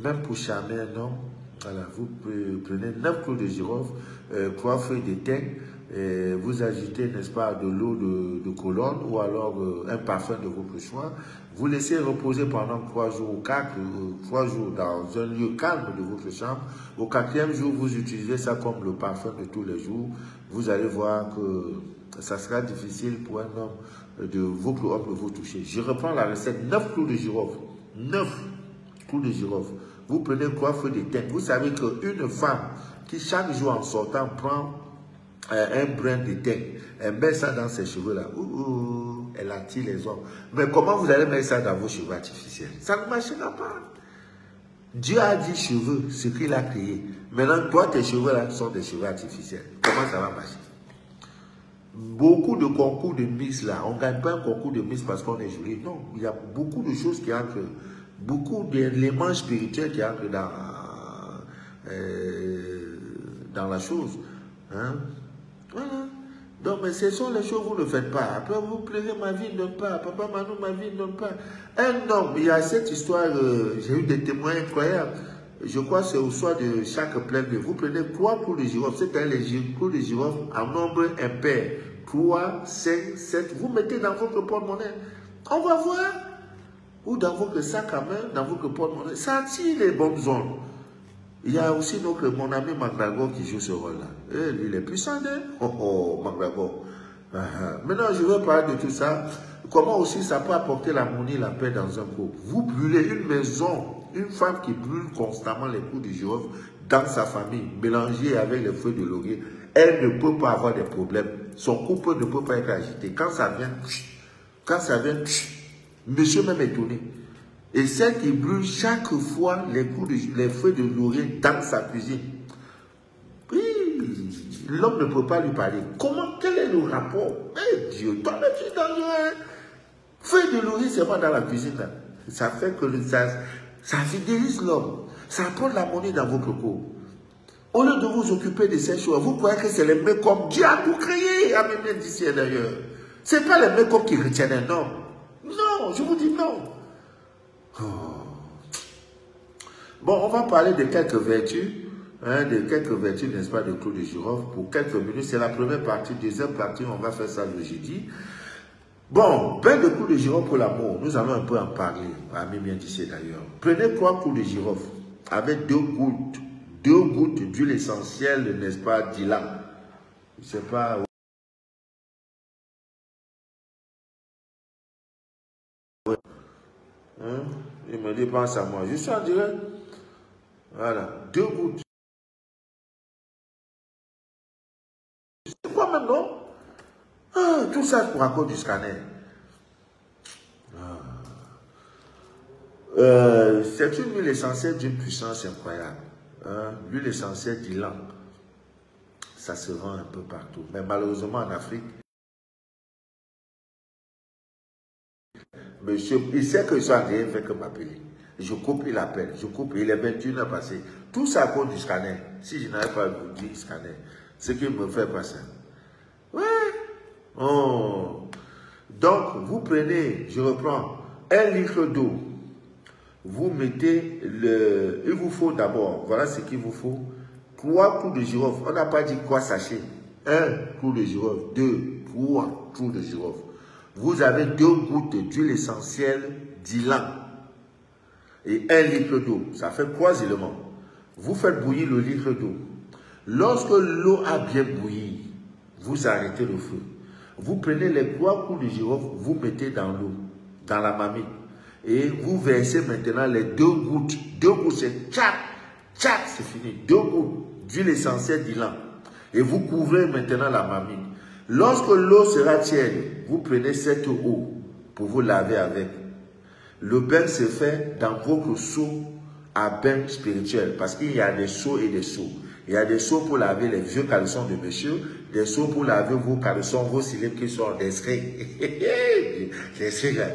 même pour charmer un homme. Voilà, vous prenez 9 clous de girofle, 3 feuilles de thym, vous ajoutez, n'est-ce pas, de l'eau de colonne ou alors un parfum de votre choix. Vous laissez reposer pendant 3 jours ou 4, 3 jours dans un lieu calme de votre chambre. Au 4e jour, vous utilisez ça comme le parfum de tous les jours. Vous allez voir que ça sera difficile pour un homme de vous toucher. Je reprends la recette. 9 clous de girofle. 9 clous de girofle. Vous prenez 3 feuilles de thym. Vous savez qu'une femme qui chaque jour en sortant prend un brin de thym, elle met ça dans ses cheveux là. Elle attire les hommes. Mais comment vous allez mettre ça dans vos cheveux artificiels? Ça ne marchera pas. Dieu a dit cheveux, ce qu'il a créé. Maintenant, toi, tes cheveux là sont des cheveux artificiels. Comment ça va marcher? Beaucoup de concours de Miss là, on ne gagne pas un concours de Miss parce qu'on est joli. Non, il y a beaucoup de choses qui entrent, beaucoup d'éléments spirituels qui entrent dans la chose. Hein? Voilà. Donc, mais ce sont les choses que vous ne faites pas. Après, vous pleurez, ma vie ne donne pas. Papa, Manou, ma vie ne donne pas. Un homme, il y a cette histoire, j'ai eu des témoins incroyables. Je crois que c'est au soir de chaque pleine lune. Vous prenez 3 clous de girofle. C'est les clous de girofle en nombre impair. 3, 5, 7. Vous mettez dans votre porte-monnaie. On va voir. Ou dans votre sac à main, dans votre porte-monnaie. Ça attire les bonnes zones. Il y a aussi donc mon ami Mandrago qui joue ce rôle-là. Lui, il est puissant, hein? Oh, Mandrago. Maintenant, je veux parler de tout ça. Comment aussi ça peut apporter l'harmonie, la paix dans un couple. Vous brûlez une maison, une femme qui brûle constamment les coups de girofle dans sa famille, mélangée avec les feuilles de laurier, elle ne peut pas avoir des problèmes. Son couple ne peut pas être agité. Quand ça vient, monsieur même est étonné. Et celle qui brûle chaque fois les feuilles de laurier dans sa cuisine. Oui, l'homme ne peut pas lui parler. Quel est le rapport? Dieu, toi, tu es dangereux. Feuilles de laurier, c'est pas dans la cuisine. Là. Ça fait que ça fidélise l'homme. Ça apporte l'harmonie dans votre couple. Au lieu de vous occuper de ces choses, vous croyez que c'est les mécoms. Dieu a tout créé, à même d'ici et d'ailleurs. Ce n'est pas les mécoms qui retiennent un homme. Non, je vous dis non. Oh. Bon, on va parler de quelques vertus, n'est-ce pas, de clous de girofle pour quelques minutes. C'est la première partie. Deuxième partie, on va faire ça le jeudi. Bon, bain de clous de girofle pour l'amour. Nous allons un peu en parler. Ami bien d'ici d'ailleurs. Prenez 3 clous de girofle avec 2 gouttes d'huile essentielle, n'est-ce pas, d'ylang. Je ne sais pas. Hein? Il me dit, pense à moi. Je suis en direct. Voilà, 2 gouttes. non. Ah, tout ça pour cause du scanner. C'est une huile essentielle d'une puissance incroyable. L'huile essentielle d'Ilan, ça se vend un peu partout. Mais malheureusement en Afrique, monsieur, il sait que je suis en train de faire que m'appeler. Je coupe, il appelle. Je coupe, il est 21h passé. Tout ça à cause du scanner. Si je n'avais pas vous dit scanner, ce qui me fait passer. Ouais. Oh. Donc, vous prenez, je reprends, 1 litre d'eau. Vous mettez le... Il vous faut d'abord, voilà ce qu'il vous faut. 3 clous de girofle. On n'a pas dit quoi sachet. 1 clou de girofle, 2, 3 clous de girofle. Vous avez 2 gouttes d'huile essentielle d'Ilan et 1 litre d'eau. Ça fait 3 éléments. Vous faites bouillir le litre d'eau. Lorsque l'eau a bien bouilli, vous arrêtez le feu. Vous prenez les 3 coups de girofle, vous mettez dans l'eau, dans la marmite. Et vous versez maintenant les 2 gouttes. 2 gouttes, c'est tchac, tchac, c'est fini. 2 gouttes d'huile essentielle d'Ilan. Et vous couvrez maintenant la marmite. Lorsque l'eau sera tiède, vous prenez cette eau pour vous laver avec. Le bain se fait dans votre seau à bain spirituel. Parce qu'il y a des seaux et des seaux. Il y a des seaux pour laver les vieux caleçons de monsieur, des seaux pour laver vos caleçons, vos cylindres qui sont des strings. Les strings là,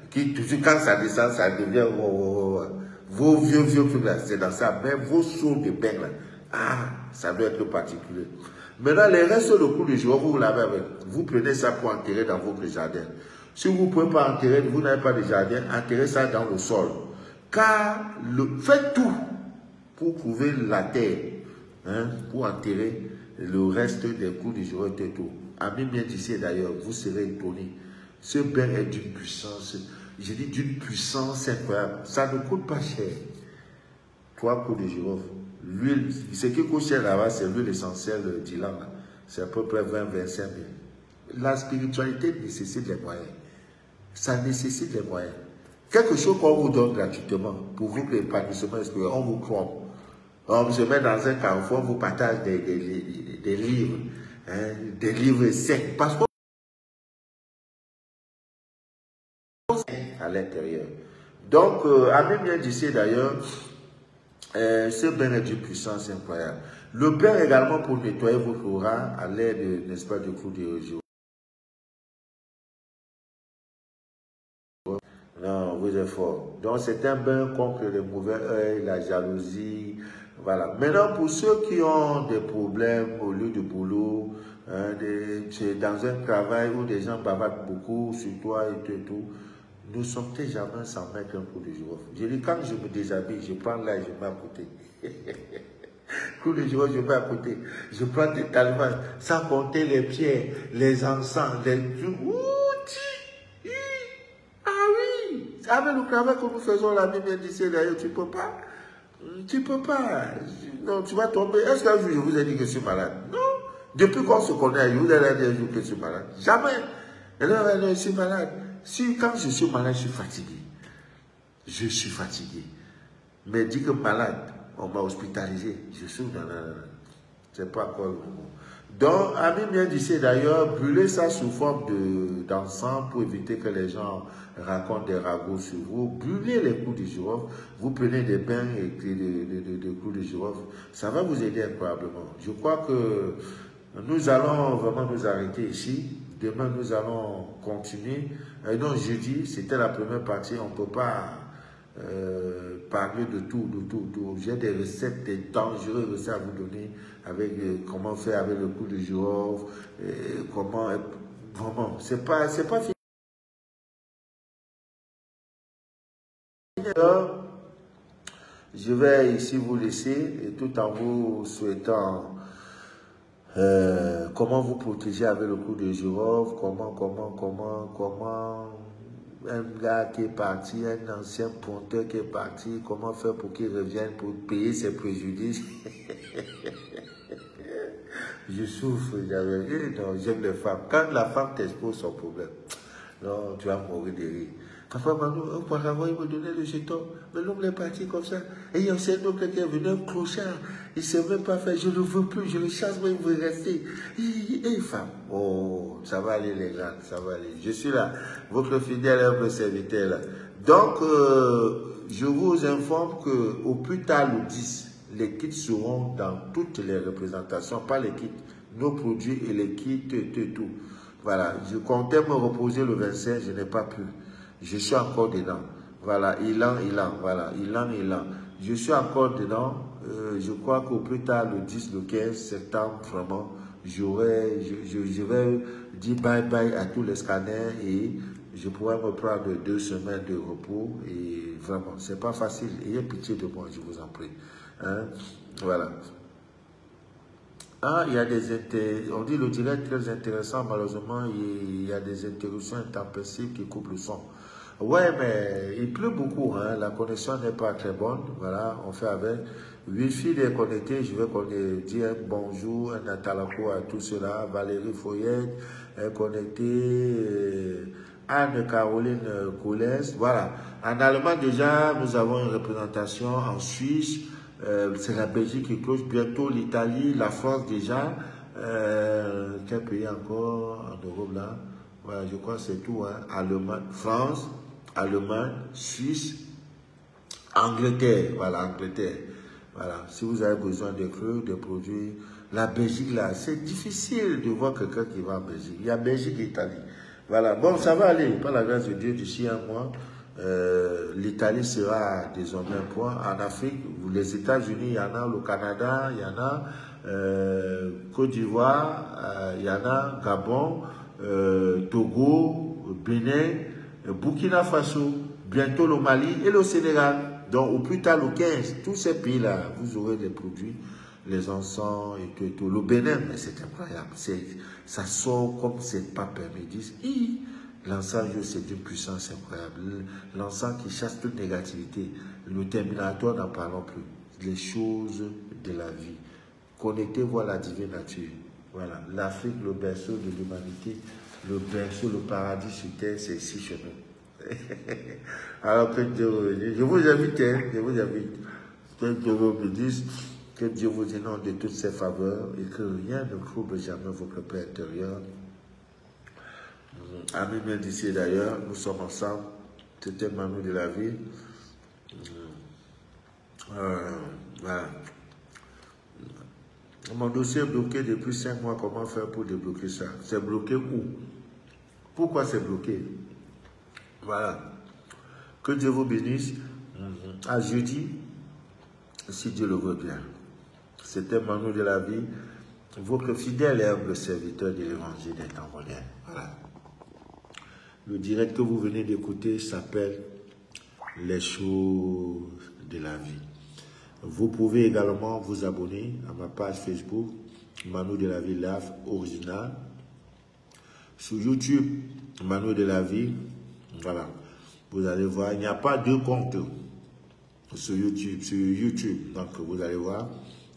qui toujours quand ça descend, ça devient vos vieux trucs là, c'est dans ça. Mais vos seaux de bain là, ah, ça doit être particulier. Maintenant, les restes de coups de jour, vous lavez avec. Vous prenez ça pour enterrer dans votre jardin. Si vous ne pouvez pas enterrer, vous n'avez pas de jardin, enterrez ça dans le sol. Car faites tout pour trouver la terre, hein, pour enterrer le reste des coups de jour et tout. Ami bien d'ici d'ailleurs, vous serez étonnés. Ce bain est d'une puissance, je dis d'une puissance incroyable. Ça ne coûte pas cher. 3 coups de girofle. L'huile, ce qui coûte cher là-bas, c'est l'huile essentielle d'Ilan. C'est à peu près 20-25 000. La spiritualité nécessite les moyens. Ça nécessite les moyens. Quelque chose qu'on vous donne gratuitement pour vous l'épanouissement, on vous croit. On se met dans un carrefour, on vous partage des livres, hein, des livres secs. Parce qu'on à l'intérieur. Donc, ami bien d'ici d'ailleurs, ce bain est d'une puissance incroyable. Le bain également pour nettoyer votre aura à l'aide, n'est-ce pas, du clou de girofle. Non, vous êtes fort. Donc, c'est un bain contre les mauvais œils, la jalousie. Voilà. Maintenant, pour ceux qui ont des problèmes au lieu de boulot, hein, dans un travail où des gens bavardent beaucoup sur toi et tout, ne sortez jamais sans mettre un coup de girofle. Je dis, quand je me déshabille, je prends là et je mets à côté. Coup de girofle, je mets à côté. Je prends des talmans, sans compter les pierres, les encens, les trucs. Avec le travail que nous faisons la Bible d'ici d'ailleurs, tu ne peux pas. Tu ne peux pas. Non, tu vas tomber. Est-ce qu'un jour je vous ai dit que je suis malade? Non. Depuis qu'on se connaît, je vous ai dit un jour que je suis malade. Jamais. Et là, je suis malade. Si quand je suis malade, je suis fatigué. Je suis fatigué. Mais dit que malade, on m'a hospitalisé. Je suis dans la... C'est pas encore le moment. Donc, ami bien d'ici d'ailleurs, brûlez ça sous forme d'encens pour éviter que les gens racontent des ragots sur vous. Brûlez les coups de girofle. Vous prenez des bains et des coups de girofle. Ça va vous aider incroyablement. Je crois que nous allons vraiment nous arrêter ici. Demain, nous allons continuer. Et donc, jeudi, c'était la première partie. On ne peut pas parler de tout. J'ai des recettes, des dangereuses recettes à vous donner avec comment faire avec le coup de girofle, comment... Vraiment, c'est pas fini. Alors, je vais ici vous laisser et tout en vous souhaitant comment vous protéger avec le coup de girofle, comment un gars qui est parti, un ancien ponteur qui est parti, comment faire pour qu'il revienne pour payer ses préjudices. Je souffre, j'aime les femmes. Quand la femme t'expose son problème, non, tu vas mourir de rire. Papa Manu, auparavant, il me donnait le jeton. Mais l'homme est parti comme ça. Et il y a aussi un homme qui est venu, un clochard. Il ne sait même pas faire. Je ne veux plus, je le chasse, mais il veut rester. Et femme. Oh, ça va aller, les gars, ça va aller. Je suis là, votre fidèle humble serviteur. Là. Donc, je vous informe qu'au plus tard, le 10, les kits seront dans toutes les représentations, pas les kits, nos produits et les kits, tout. Voilà, je comptais me reposer le 25, je n'ai pas pu. Je suis encore dedans. Voilà, voilà, je suis encore dedans. Je crois qu'au plus tard, le 10, le 15 septembre, vraiment, je vais dire bye-bye à tous les scanners et je pourrais me prendre 2 semaines de repos. Et vraiment, c'est pas facile. Ayez pitié de moi, je vous en prie. Hein? Voilà. Ah, il y a des on dit le direct très intéressant, malheureusement, il y a des interruptions intempestives qui coupent le son. Ouais, mais il pleut beaucoup, hein, la connexion n'est pas très bonne, voilà, on fait avec. Wi-Fi déconnecté, je vais dire un bonjour, un atalako à tout cela, Valérie Foyette, connecté, Anne-Caroline Coulès, voilà. En Allemagne, déjà, nous avons une représentation en Suisse, c'est la Belgique qui cloche, bientôt l'Italie, la France déjà, quel pays encore en Europe là? Voilà, je crois que c'est tout, hein. Allemagne, France, Allemagne, Suisse, Angleterre, voilà, Angleterre. Voilà, si vous avez besoin de creux, de produits, la Belgique là, c'est difficile de voir quelqu'un qui va en Belgique. Il y a Belgique et Italie. Voilà, bon, ça va aller, par la grâce de Dieu, d'ici un mois. L'Italie sera désormais un point. En Afrique, les États-Unis, il y en a, le Canada, il y en a, Côte d'Ivoire, il y en a, Gabon, Togo, Bénin, Burkina Faso, bientôt le Mali et le Sénégal. Donc, au plus tard, le 15, tous ces pays-là, vous aurez des produits, les encens et tout. Le Bénin, mais c'est incroyable. Ça sort comme c'est pas permis. Ils disent, l'encens, c'est d'une puissance incroyable. L'encens qui chasse toute négativité. Le terminatoire, n'en parlons plus. Les choses de la vie. Connectez-vous à la divine nature. Voilà. L'Afrique, le berceau de l'humanité, le berceau, le paradis sur terre, c'est ici chez nous. Alors que Dieu, je vous invite, je vous invite. Que Dieu vous bénisse, que Dieu vous inonde de toutes ses faveurs et que rien ne trouble jamais votre paix intérieure. Amis bien d'ici d'ailleurs, nous sommes ensemble. C'était Manu de la vie. Voilà. Mon dossier est bloqué depuis 5 mois. Comment faire pour débloquer ça? C'est bloqué où? Pourquoi c'est bloqué? Voilà. Que Dieu vous bénisse. À jeudi, si Dieu le veut bien. C'était Manu de la vie, votre fidèle et humble serviteur de l'évangile des temps modernes. Voilà. Le direct que vous venez d'écouter s'appelle Les choses de la vie. Vous pouvez également vous abonner à ma page Facebook, Manu de la vie Live Original. Sur YouTube, Manu de la vie. Voilà. Vous allez voir, il n'y a pas 2 comptes sur YouTube. Donc, vous allez voir,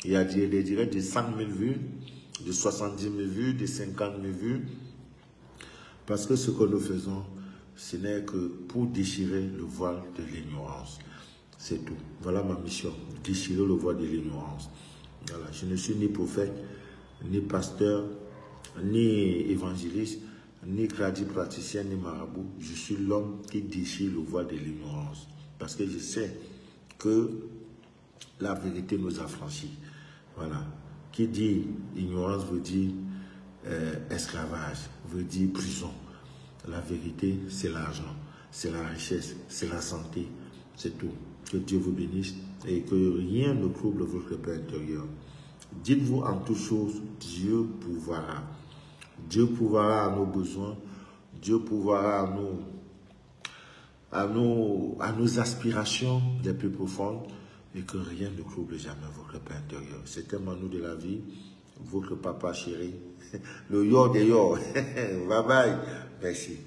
il y a des directs de 100 000 vues, de 70 000 vues, de 50 000 vues. Parce que ce que nous faisons, ce n'est que pour déchirer le voile de l'ignorance. C'est tout. Voilà ma mission, déchirer le voile de l'ignorance. Voilà. Je ne suis ni prophète, ni pasteur, ni évangéliste, ni praticien, ni marabout. Je suis l'homme qui déchire le voile de l'ignorance. Parce que je sais que la vérité nous affranchit. Voilà. Qui dit ignorance veut dire esclavage, veut dire prison. La vérité, c'est l'argent, c'est la richesse, c'est la santé, c'est tout. Que Dieu vous bénisse et que rien ne trouble votre paix intérieure. Dites-vous en toutes choses, Dieu pourvoira. Dieu pourvoira à nos besoins, Dieu pourvoira à nos aspirations les plus profondes et que rien ne trouble jamais votre paix intérieure. C'était Manu de la vie, votre papa chéri, le yo de yo. Bye bye. Merci.